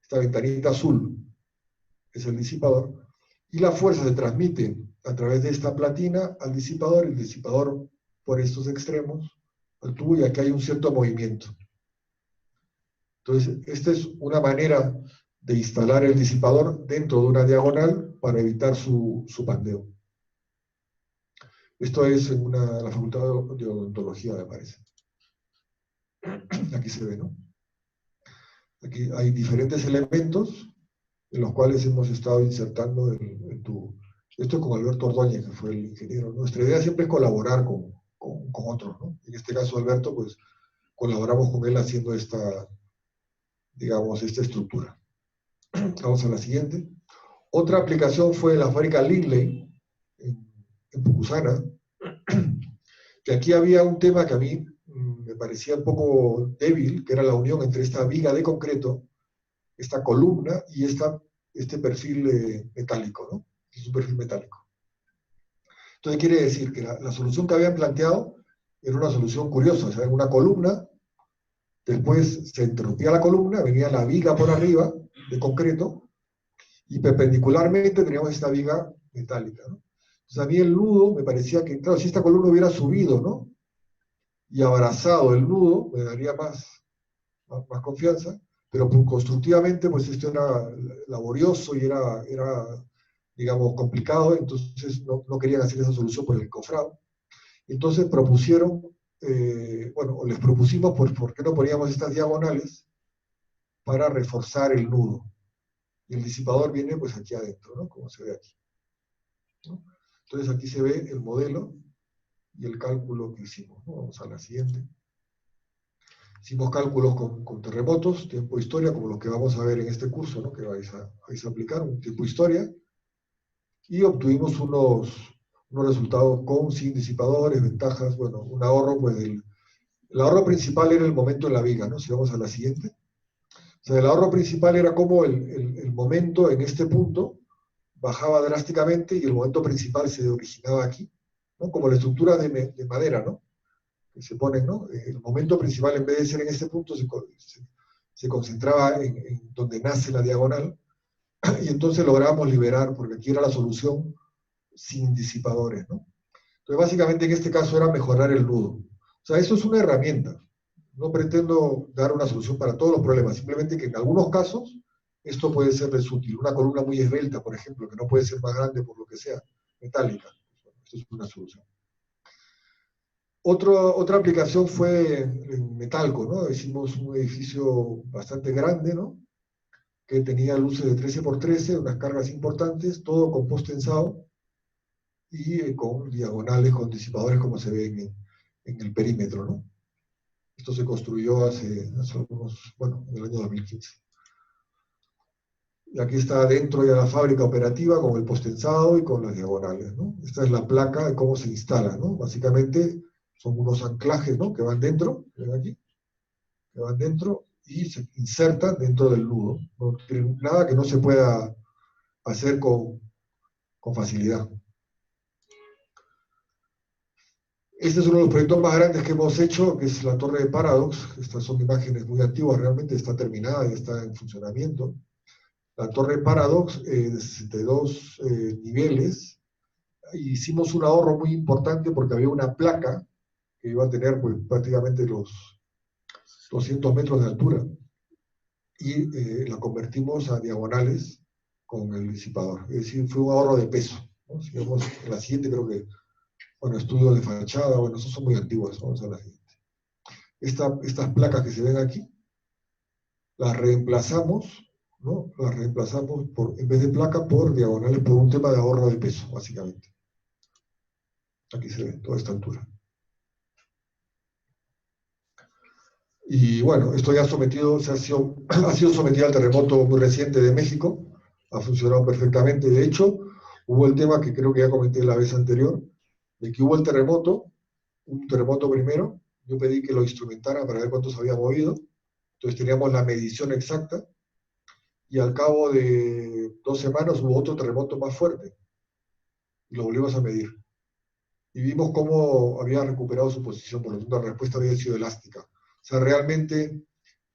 esta ventanita azul es el disipador, y la fuerza se transmite a través de esta platina al disipador, y el disipador por estos extremos al tubo, y aquí hay un cierto movimiento. Entonces, esta es una manera de instalar el disipador dentro de una diagonal para evitar su pandeo. Esto es en la Facultad de Odontología, me parece. Aquí se ve, ¿no? Aquí hay diferentes elementos en los cuales hemos estado insertando el tubo. Esto es con Alberto Ordóñez, que fue el ingeniero. Nuestra idea siempre es colaborar con otros, ¿no? En este caso, Alberto, pues colaboramos con él haciendo esta, digamos, esta estructura. Vamos a la siguiente. Otra aplicación fue la fábrica Lindley, en Pucusana, que aquí había un tema que a mí me parecía un poco débil, que era la unión entre esta viga de concreto, esta columna y este perfil metálico, ¿no? Es un perfil metálico. Entonces quiere decir que la solución que habían planteado era una solución curiosa, o sea, en una columna, después se interrumpía la columna, venía la viga por arriba de concreto, y perpendicularmente teníamos esta viga metálica, ¿no? Entonces a mí el nudo me parecía que, claro, si esta columna hubiera subido, ¿no?, y abrazado el nudo, me daría más confianza, pero constructivamente, pues esto era laborioso y era digamos, complicado, entonces no querían hacer esa solución por el encofrado. Entonces propusieron, bueno, les propusimos por qué no poníamos estas diagonales para reforzar el nudo. Y el disipador viene pues aquí adentro, ¿no?, como se ve aquí, ¿no? Entonces aquí se ve el modelo y el cálculo que hicimos, ¿no? Vamos a la siguiente. Hicimos cálculos con terremotos, tiempo historia, como los que vamos a ver en este curso, ¿no?, que vais a aplicar, un tiempo historia, y obtuvimos unos resultados sin disipadores, ventajas, bueno, un ahorro, pues el ahorro principal era el momento en la viga, ¿no? Si vamos a la siguiente. O sea, el ahorro principal era como el momento en este punto bajaba drásticamente y el momento principal se originaba aquí, ¿no? Como la estructura de madera, ¿no?, que se ponen, ¿no? El momento principal, en vez de ser en este punto, se concentraba en donde nace la diagonal, y entonces logramos liberar, porque aquí era la solución sin disipadores, ¿no? Entonces básicamente en este caso era mejorar el nudo. O sea, eso es una herramienta. No pretendo dar una solución para todos los problemas, simplemente que en algunos casos esto puede serles útil. Una columna muy esbelta, por ejemplo, que no puede ser más grande por lo que sea, metálica. Esto es una solución. Otra aplicación fue en Metalco, ¿no? Hicimos un edificio bastante grande, ¿no?, que tenía luces de 13×13, unas cargas importantes, todo con post-tensado y con diagonales, con disipadores, como se ve en el perímetro, ¿no? Esto se construyó hace unos, bueno, en el año 2015. Y aquí está dentro ya la fábrica operativa con el post-tensado y con las diagonales, ¿no? Esta es la placa de cómo se instala, ¿no? Básicamente son unos anclajes, ¿no?, que van dentro, ven aquí, que van dentro, y se inserta dentro del nudo. No tiene nada que no se pueda hacer con facilidad. Este es uno de los proyectos más grandes que hemos hecho, que es la torre de Paradox. Estas son imágenes muy antiguas, realmente está terminada y está en funcionamiento. La torre Paradox, de 62 niveles. Hicimos un ahorro muy importante porque había una placa que iba a tener pues, prácticamente los 200 metros de altura. Y la convertimos a diagonales con el disipador. Es decir, fue un ahorro de peso, ¿no? Si vemos en la siguiente, creo que, bueno, estudios de fachada, bueno, esos son muy antiguos. Vamos a la siguiente. Estas placas que se ven aquí, las reemplazamos, ¿no? Las reemplazamos en vez de placa por diagonales por un tema de ahorro de peso, básicamente. Aquí se ve toda esta altura. Y bueno, esto ya ha sido sometido al terremoto muy reciente de México, ha funcionado perfectamente. De hecho, hubo el tema que creo que ya comenté la vez anterior, de que hubo el terremoto, un terremoto primero, yo pedí que lo instrumentara para ver cuánto se había movido, entonces teníamos la medición exacta, y al cabo de 2 semanas hubo otro terremoto más fuerte, y lo volvimos a medir. Y vimos cómo había recuperado su posición, por lo tanto la respuesta había sido elástica. O sea, realmente,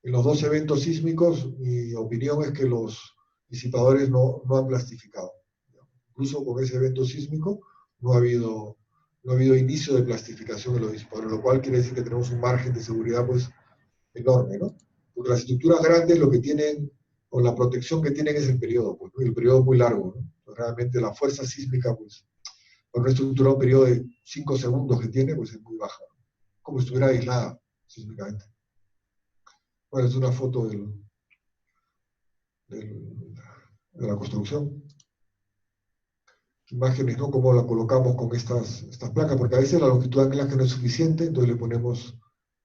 en los 2 eventos sísmicos, mi opinión es que los disipadores no han plastificado. Incluso con ese evento sísmico no ha habido inicio de plastificación de los disipadores, lo cual quiere decir que tenemos un margen de seguridad pues enorme, ¿no? Porque las estructuras grandes lo que tienen, o la protección que tienen es el periodo, pues, ¿no? El periodo es muy largo, ¿no? Realmente la fuerza sísmica, pues, para una estructura un periodo de 5 segundos que tiene, pues es muy baja, ¿no? Como si estuviera aislada sísmicamente. Bueno, es una foto de la construcción. Imágenes, ¿no? Cómo la colocamos con estas placas, porque a veces la longitud de anclaje no es suficiente, entonces le ponemos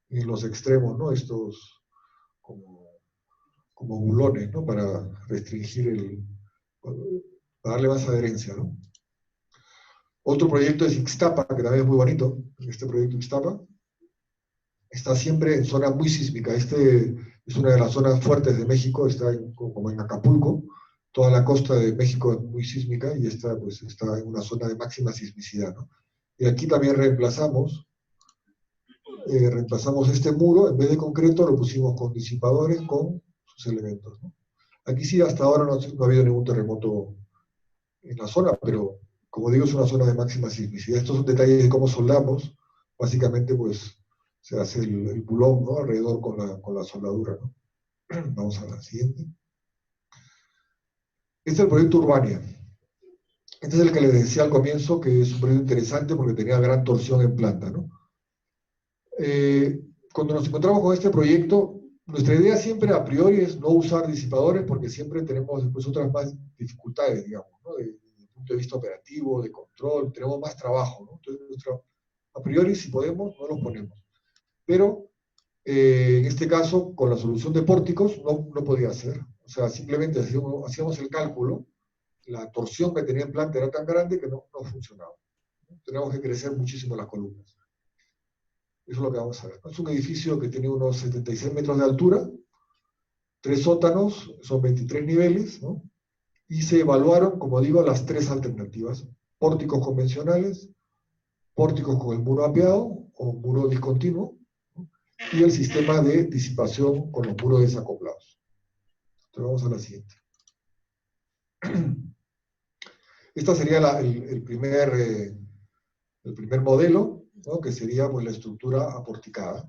en los extremos, ¿no? Estos como bulones, ¿no? Para restringir para darle más adherencia, ¿no? Otro proyecto es Ixtapa, que también es muy bonito. Este proyecto Ixtapa está siempre en zona muy sísmica. Este es una de las zonas fuertes de México, está como en Acapulco. Toda la costa de México es muy sísmica y esta pues está en una zona de máxima sismicidad, ¿no? Y aquí también reemplazamos este muro, en vez de concreto lo pusimos con disipadores, con sus elementos, ¿no? Aquí sí, hasta ahora no ha habido ningún terremoto en la zona, pero como digo, es una zona de máxima sismicidad. Estos son detalles de cómo soldamos. Básicamente, pues, se hace el bulón, ¿no? Alrededor con la soldadura, ¿no? Vamos a la siguiente. Este es el proyecto Urbania. Este es el que les decía al comienzo, que es un proyecto interesante porque tenía gran torsión en planta, ¿no? Cuando nos encontramos con este proyecto, nuestra idea siempre a priori es no usar disipadores porque siempre tenemos después otras más dificultades, digamos, ¿no? Desde el punto de vista operativo, de control, tenemos más trabajo, ¿no? Entonces, a priori, si podemos, no los ponemos. Pero, en este caso, con la solución de pórticos, no podía ser. O sea, simplemente hacíamos el cálculo, la torsión que tenía en planta era tan grande que no funcionaba. Teníamos que crecer muchísimo las columnas. Eso es lo que vamos a ver. Es un edificio que tiene unos 76 metros de altura, 3 sótanos, son 23 niveles, ¿no? Y se evaluaron, como digo, las 3 alternativas. Pórticos convencionales, pórticos con el muro apeado o muro discontinuo, ¿no? Y el sistema de disipación con los muros desacoplados. Entonces vamos a la siguiente. Esta sería el primer modelo, ¿no? Que sería pues, la estructura aporticada.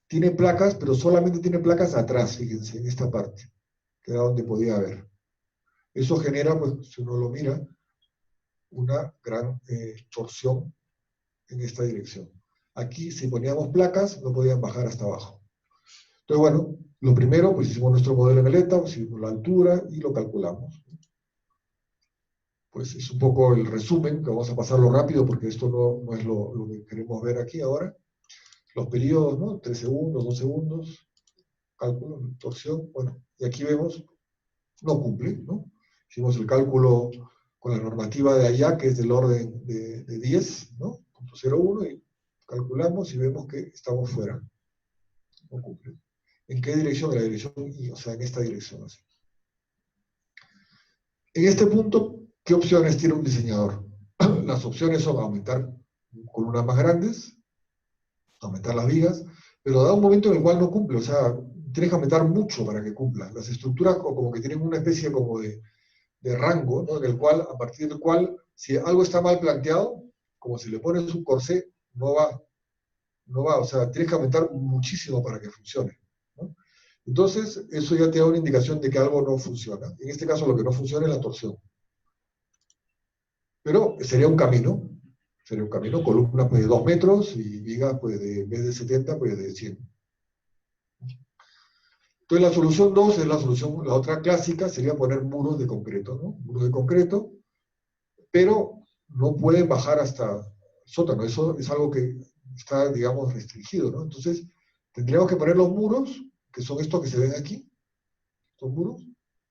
Tiene placas, pero solamente tiene placas atrás, fíjense, en esta parte, que era donde podía ver. Eso genera, pues, si uno lo mira, una gran torsión en esta dirección. Aquí, si poníamos placas, no podían bajar hasta abajo. Entonces, bueno, lo primero, pues hicimos nuestro modelo en el ETA, hicimos la altura y lo calculamos. Pues es un poco el resumen, que vamos a pasarlo rápido porque esto no es lo que queremos ver aquí ahora. Los periodos, ¿no? 3 segundos, 2 segundos, cálculo, torsión, bueno, y aquí vemos, no cumple, ¿no? Hicimos el cálculo con la normativa de allá, que es del orden de 10, ¿no? 0.01, y calculamos y vemos que estamos fuera. No cumple. ¿En qué dirección? En la dirección, o sea, en esta dirección. Así. En este punto, ¿qué opciones tiene un diseñador? Las opciones son aumentar columnas más grandes, aumentar las vigas, pero da un momento en el cual no cumple, o sea, tienes que aumentar mucho para que cumpla. Las estructuras como que tienen una especie como de rango, ¿no? En el cual, a partir del cual, si algo está mal planteado, como si le pones un corsé, no va, o sea, tienes que aumentar muchísimo para que funcione, ¿no? Entonces, eso ya te da una indicación de que algo no funciona. En este caso, lo que no funciona es la torsión. Pero sería un camino, columna pues de 2 metros y viga pues en vez de 70, pues de 100. Entonces la solución 2 es la otra clásica, sería poner muros de concreto, ¿no? Muros de concreto, pero no pueden bajar hasta el sótano, eso es algo que está, digamos, restringido, ¿no? Entonces tendríamos que poner los muros, que son estos que se ven aquí, estos muros,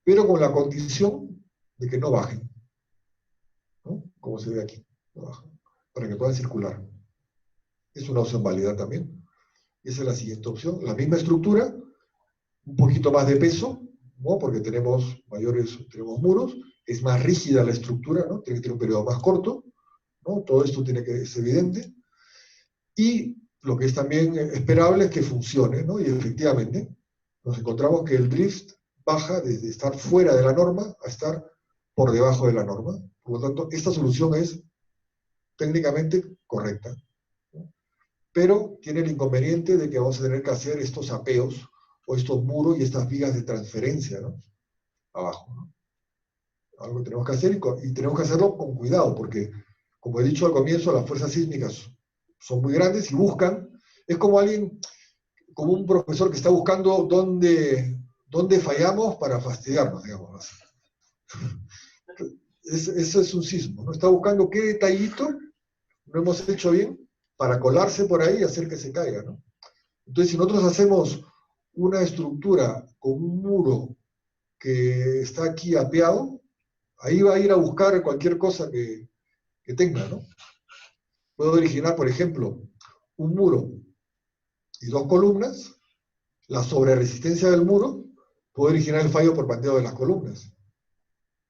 pero con la condición de que no bajen, ¿no? Como se ve aquí, no bajan, para que puedan circular. Es una opción válida también. Esa es la siguiente opción. La misma estructura, un poquito más de peso, ¿no? Porque tenemos muros, es más rígida la estructura, ¿no? Tiene que tener un periodo más corto, ¿no? Todo esto es evidente. Y lo que es también esperable es que funcione, ¿no? Y efectivamente nos encontramos que el drift baja desde estar fuera de la norma a estar por debajo de la norma. Por lo tanto, esta solución es técnicamente correcta, ¿no? Pero tiene el inconveniente de que vamos a tener que hacer estos apeos o estos muros y estas vigas de transferencia, ¿no? Abajo, ¿no? Algo que tenemos que hacer y tenemos que hacerlo con cuidado, porque, como he dicho al comienzo, las fuerzas sísmicas son muy grandes y es como un profesor que está buscando dónde fallamos para fastidiarnos, digamos. Eso es un sismo, ¿no? Está buscando qué detallito no hemos hecho bien para colarse por ahí y hacer que se caiga, ¿no? Entonces, si nosotros hacemos una estructura con un muro que está aquí apeado, ahí va a ir a buscar cualquier cosa que tenga, ¿no? Puedo originar, por ejemplo, un muro y 2 columnas, la sobreresistencia del muro puede originar el fallo por pandeo de las columnas,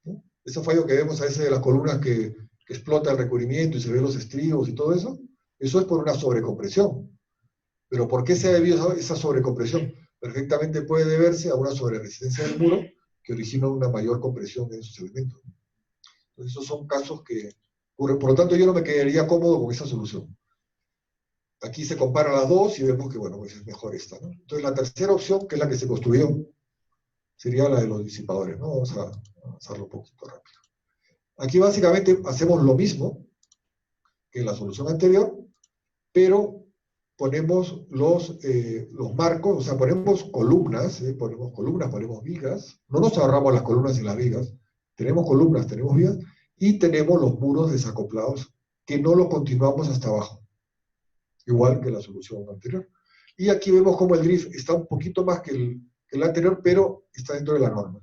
¿no? Ese fallo que vemos a veces de las columnas que explota el recubrimiento y se ven los estribos y todo eso es por una sobrecompresión. Pero ¿por qué se ha debido a esa sobrecompresión? Perfectamente puede deberse a una sobreresistencia del muro que origina una mayor compresión en sus elementos. Entonces, esos son casos que ocurren. Por lo tanto, yo no me quedaría cómodo con esa solución. Aquí se comparan las dos y vemos que, bueno, pues es mejor esta, ¿no? Entonces, la tercera opción, que es la que se construyó, sería la de los disipadores, ¿no? Vamos a avanzarlo un poquito rápido. Aquí básicamente hacemos lo mismo que en la solución anterior, pero ponemos los marcos, o sea, ponemos columnas, ponemos vigas, no nos ahorramos las columnas y las vigas, tenemos columnas, tenemos vigas, y tenemos los muros desacoplados, que no los continuamos hasta abajo, igual que la solución anterior. Y aquí vemos como el drift está un poquito más que el anterior, pero está dentro de la norma.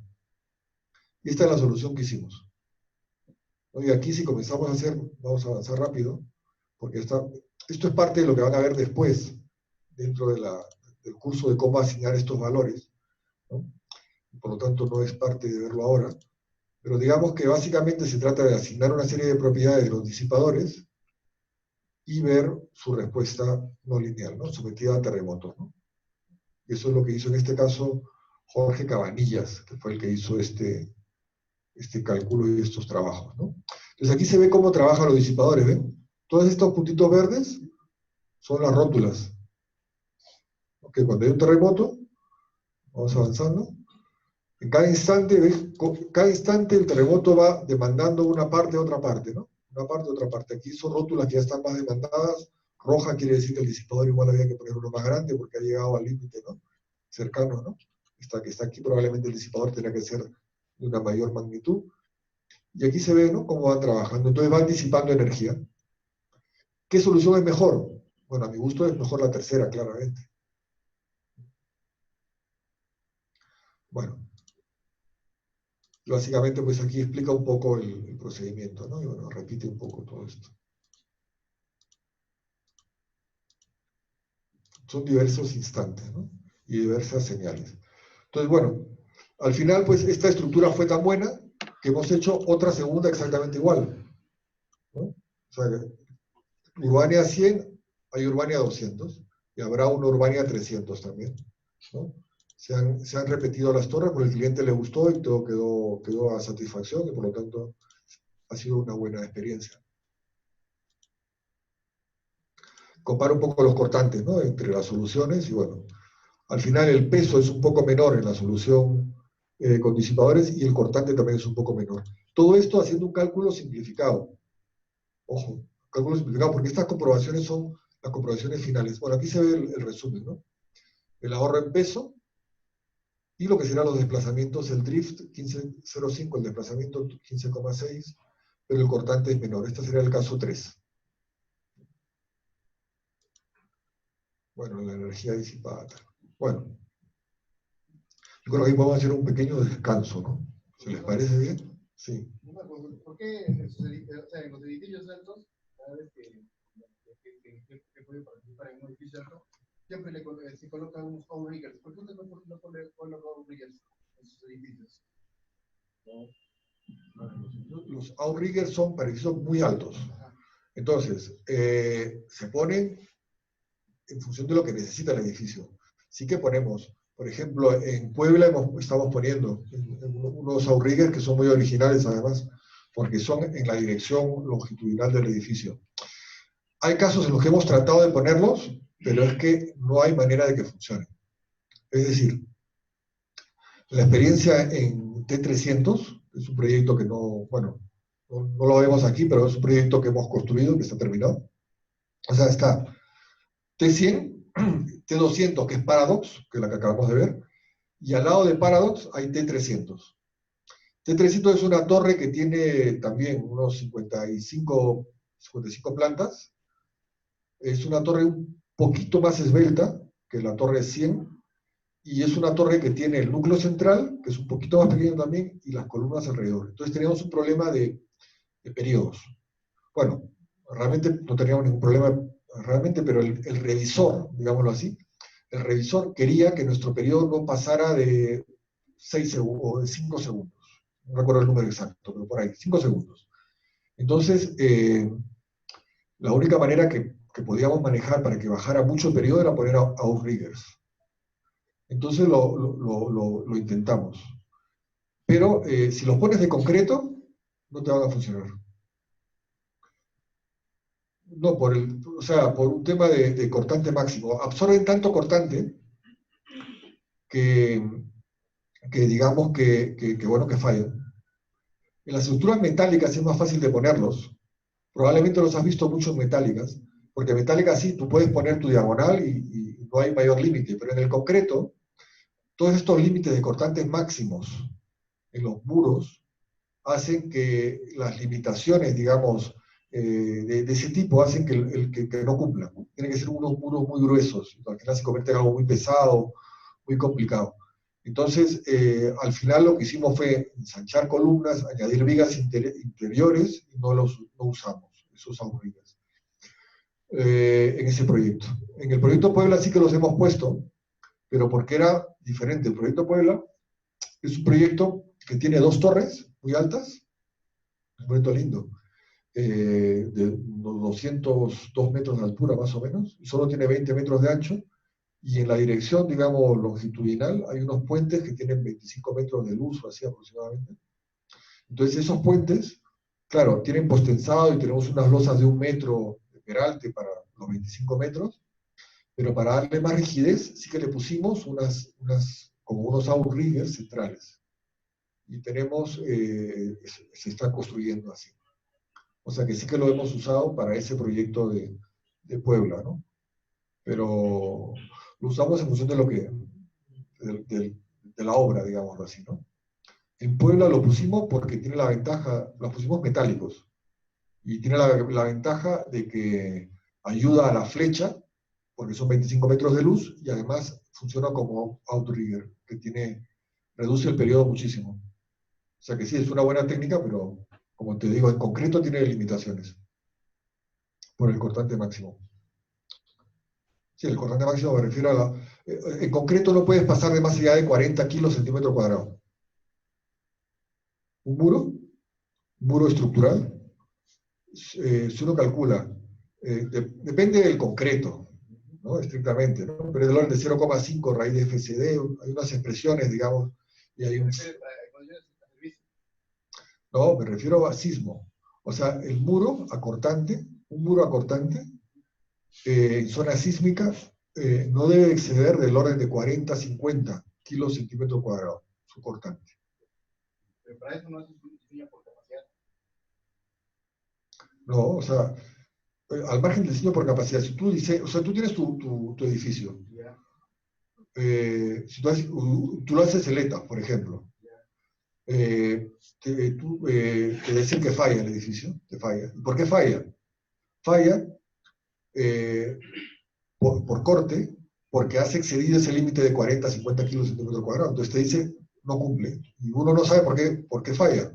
Y esta es la solución que hicimos. Y aquí si comenzamos a hacer, vamos a avanzar rápido, porque esto es parte de lo que van a ver después, dentro del curso de cómo asignar estos valores, ¿no? Por lo tanto no es parte de verlo ahora, pero digamos que básicamente se trata de asignar una serie de propiedades de los disipadores y ver su respuesta no lineal, ¿no? Sometida a terremotos, ¿no? Y eso es lo que hizo en este caso Jorge Cabanillas, que fue el que hizo este cálculo y estos trabajos, ¿no? Entonces aquí se ve cómo trabajan los disipadores, ¿ven? Todos estos puntitos verdes son las rótulas. Okay, cuando hay un terremoto, vamos avanzando, en cada instante, ¿ves? Cada instante el terremoto va demandando una parte a otra parte, ¿no? Una parte a otra parte. Aquí son rótulas que ya están más demandadas. Roja quiere decir que el disipador igual había que poner uno más grande porque ha llegado al límite, ¿no? Cercano, ¿no? Que está aquí, probablemente el disipador tendrá que ser de una mayor magnitud. Y aquí se ve, ¿no? Cómo van trabajando. Entonces van disipando energía. ¿Qué solución es mejor? Bueno, a mi gusto es mejor la tercera, claramente. Bueno, básicamente pues aquí explica un poco el procedimiento, ¿no? Y bueno, repite un poco todo esto. Son diversos instantes, ¿no? y diversas señales. Entonces, bueno, al final, pues, esta estructura fue tan buena que hemos hecho otra segunda exactamente igual, ¿no? O sea, Urbania 100, hay Urbania 200, y habrá una Urbania 300 también, ¿no? Se han repetido las torres, porque el cliente le gustó y todo quedó a satisfacción, y por lo tanto ha sido una buena experiencia. Compara un poco los cortantes, ¿no?, entre las soluciones, y bueno, al final el peso es un poco menor en la solución con disipadores, y el cortante también es un poco menor. Todo esto haciendo un cálculo simplificado. Ojo, cálculo simplificado, porque estas comprobaciones son las comprobaciones finales. Bueno, aquí se ve el resumen, ¿no? El ahorro en peso, y lo que serán los desplazamientos, el drift 15,05, el desplazamiento 15,6, pero el cortante es menor. Este sería el caso 3. Bueno, la energía disipada. Bueno, yo creo que ahí podemos hacer un pequeño descanso, ¿no? ¿Se les parece bien? Sí. ¿Por qué en los edificios altos, cada vez que puede participar en un edificio alto, siempre se colocan unos outriggers? ¿Por qué usted no coloca outriggers en sus edificios? Los outriggers son para edificios muy altos. Entonces, se ponen en función de lo que necesita el edificio. Sí que ponemos, por ejemplo, en Puebla estamos poniendo unos outriggers que son muy originales además, porque son en la dirección longitudinal del edificio. Hay casos en los que hemos tratado de ponerlos, pero es que no hay manera de que funcionen. Es decir, la experiencia en T300, es un proyecto que no lo vemos aquí, pero es un proyecto que hemos construido, que está terminado. O sea, está T100, T200, que es Paradox, que es la que acabamos de ver, y al lado de Paradox hay T300. T300 es una torre que tiene también unos 55 plantas. Es una torre un poquito más esbelta que la torre 100, y es una torre que tiene el núcleo central, que es un poquito más pequeño también, y las columnas alrededor. Entonces teníamos un problema de periodos. Bueno, realmente no teníamos ningún problema, realmente, pero el revisor, digámoslo así, el revisor quería que nuestro periodo no pasara de 6 segundos o de 5 segundos. No recuerdo el número exacto, pero por ahí, 5 segundos. Entonces, la única manera que podíamos manejar para que bajara mucho el periodo era poner outriggers. Entonces lo intentamos. Pero si los pones de concreto, no te van a funcionar. No, por un tema de cortante máximo. Absorben tanto cortante que digamos bueno, que fallan. En las estructuras metálicas es más fácil de ponerlos. Probablemente los has visto mucho en metálicas, porque metálicas sí, tú puedes poner tu diagonal y no hay mayor límite, pero en el concreto, todos estos límites de cortantes máximos en los muros hacen que las limitaciones, digamos, de ese tipo hacen que no cumplan. Tienen que ser unos muros muy gruesos, al final se convierte en algo muy pesado, muy complicado. Entonces, al final lo que hicimos fue ensanchar columnas, añadir vigas interiores, y no usamos esos outriggers en ese proyecto. En el proyecto Puebla sí que los hemos puesto, pero porque era diferente. El proyecto Puebla es un proyecto que tiene 2 torres muy altas, un proyecto lindo, de unos 202 metros de altura más o menos, y solo tiene 20 metros de ancho, y en la dirección, digamos, longitudinal, hay unos puentes que tienen 25 metros de luz, o así aproximadamente. Entonces esos puentes, claro, tienen postensado y tenemos unas losas de 1 metro de peralte para los 25 metros, pero para darle más rigidez, sí que le pusimos como unos outriggers centrales. Y tenemos, se está construyendo así. O sea que sí que lo hemos usado para ese proyecto de Puebla, ¿no? Pero lo usamos en función de la obra, digámoslo así, ¿no? En Puebla lo pusimos porque tiene la ventaja, los pusimos metálicos, y tiene la ventaja de que ayuda a la flecha, porque son 25 metros de luz, y además funciona como outrigger, que reduce el periodo muchísimo. O sea que sí, es una buena técnica, pero como te digo, en concreto tiene limitaciones por el cortante máximo. Sí, el cortante máximo me refiero a la... en concreto no puedes pasar de más allá de 40 kilos centímetro cuadrado. Un muro estructural, si uno calcula, depende del concreto, ¿no? Estrictamente, ¿no? Pero es del orden de 0,5 raíz de FCD, hay unas expresiones, digamos, y hay un... No, me refiero a sismo. O sea, el muro acortante, un muro acortante, en zona sísmica, no debe exceder del orden de 40 a 50 kilos centímetro cuadrado, su cortante. Pero para eso no es un diseño por capacidad. No, o sea, al margen del diseño por capacidad, si tú dices, o sea, tú tienes tu edificio, si tú lo haces celeta, por ejemplo, te dicen que falla el edificio, te falla. ¿Por qué falla? Falla por corte, porque has excedido ese límite de 40 a 50 kilos centímetro cuadrado. Entonces te dice, no cumple. Y uno no sabe por qué falla.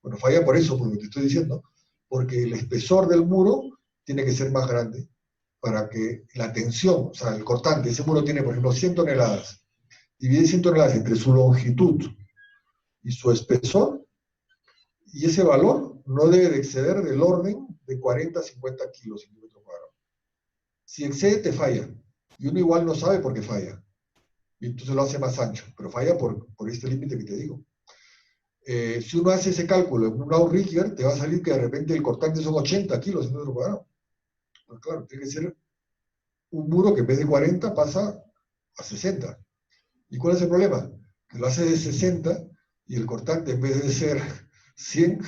Bueno, falla por eso, por lo que te estoy diciendo, porque el espesor del muro tiene que ser más grande para que la tensión, o sea, el cortante, ese muro tiene, por ejemplo, 100 toneladas. Divide 100 toneladas entre su longitud y su espesor, y ese valor no debe de exceder del orden de 40 a 50 kilos centímetro cuadrado. Si excede, te falla. Y uno igual no sabe por qué falla. Y entonces lo hace más ancho, pero falla por este límite que te digo. Si uno hace ese cálculo en un outrigger, te va a salir que de repente el cortante son 80 kilos centímetro cuadrado. Pues claro, tiene que ser un muro que en vez de 40 pasa a 60. ¿Y cuál es el problema? Que lo hace de 60 y el cortante en vez de ser 100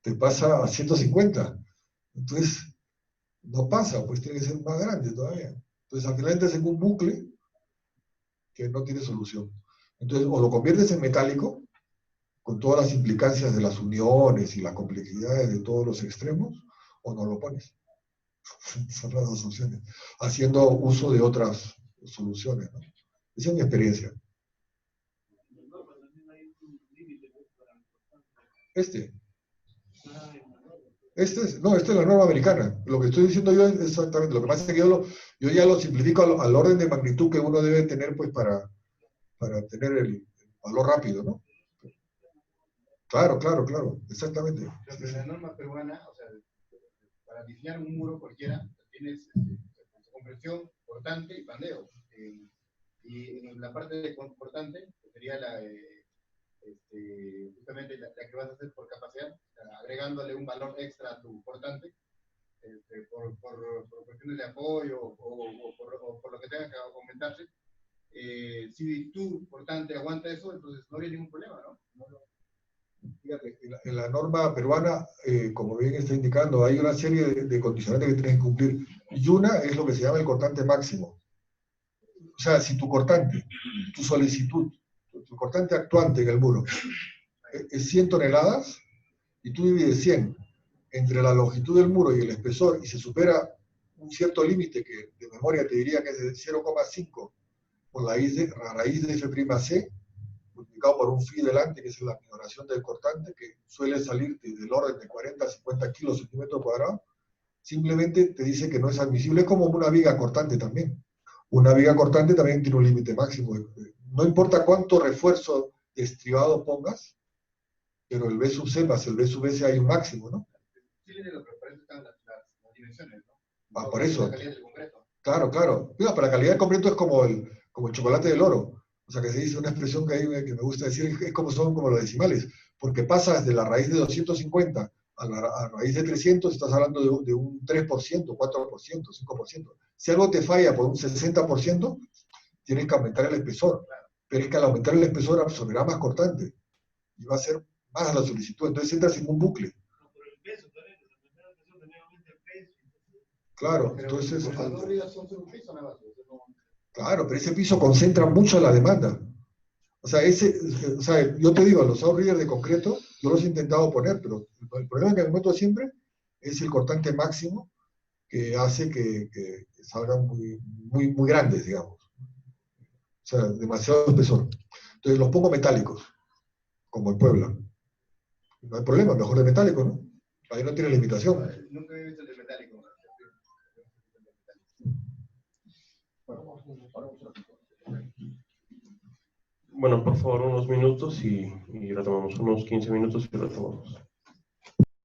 te pasa a 150. Entonces, no pasa, pues tiene que ser más grande todavía. Entonces, al final entras en un bucle que no tiene solución. Entonces, o lo conviertes en metálico, con todas las implicancias de las uniones y las complejidades de todos los extremos, o no lo pones. Son las dos opciones. Haciendo uso de otras soluciones, ¿no? Esa es mi experiencia. No, esta es la norma americana. Lo que estoy diciendo yo es exactamente, lo que pasa es que yo ya lo simplifico al orden de magnitud que uno debe tener pues para tener el valor rápido, ¿no? Claro, exactamente. Pero en la norma peruana, o sea, para diseñar un muro cualquiera, tienes compresión, cortante y pandeo. Y en la parte de cortante, que sería justamente la que vas a hacer por capacidad, agregándole un valor extra a tu cortante, por cuestiones de apoyo o por lo que tenga que aumentarse. Si tu cortante aguanta eso, entonces no habría ningún problema, ¿no? Fíjate, en la norma peruana, como bien está indicando, hay una serie de condicionantes que tienes que cumplir. Y una es lo que se llama el cortante máximo. O sea, si tu cortante, tu solicitud, tu cortante actuante en el muro es 100 toneladas, y tú divides 100 entre la longitud del muro y el espesor, y se supera un cierto límite que de memoria te diría que es de 0,5 por la raíz de F'C, multiplicado por un phi delante, que es la minoración del cortante, que suele salirte del orden de 40 a 50 kilos centímetro cuadrado, simplemente te dice que no es admisible. Es como una viga cortante también. Una viga cortante también tiene un límite máximo. No importa cuánto refuerzo estribado pongas, pero el B sub C más el B sub S hay un máximo, ¿no? Sí, lo que parece están las dimensiones, ¿no? Por eso. La calidad del concreto. Claro. Mira, para la calidad del concreto es como el chocolate del oro. O sea, que se dice una expresión que me gusta decir, es como son como los decimales, porque pasas de la raíz de 250 a la raíz de 300, estás hablando de un 3%, 4%, 5%. Si algo te falla por un 60%, tienes que aumentar el espesor. Pero es que al aumentar el espesor absorberá más cortante y va a ser más la solicitud. Entonces entras en un bucle. Claro, entonces... Claro, pero ese piso concentra mucho la demanda. O sea, yo te digo, los outriggers de concreto, yo los he intentado poner, pero el problema que me encuentro siempre es el cortante máximo que hace que salgan muy grandes, digamos. O sea, demasiado espesor. Entonces los pongo metálicos, como en Puebla. No hay problema, mejor de metálico, ¿no? Ahí no tiene limitación. Nunca he visto el de metálico. Bueno, Bueno, por favor, unos minutos y retomamos, unos 15 minutos y retomamos.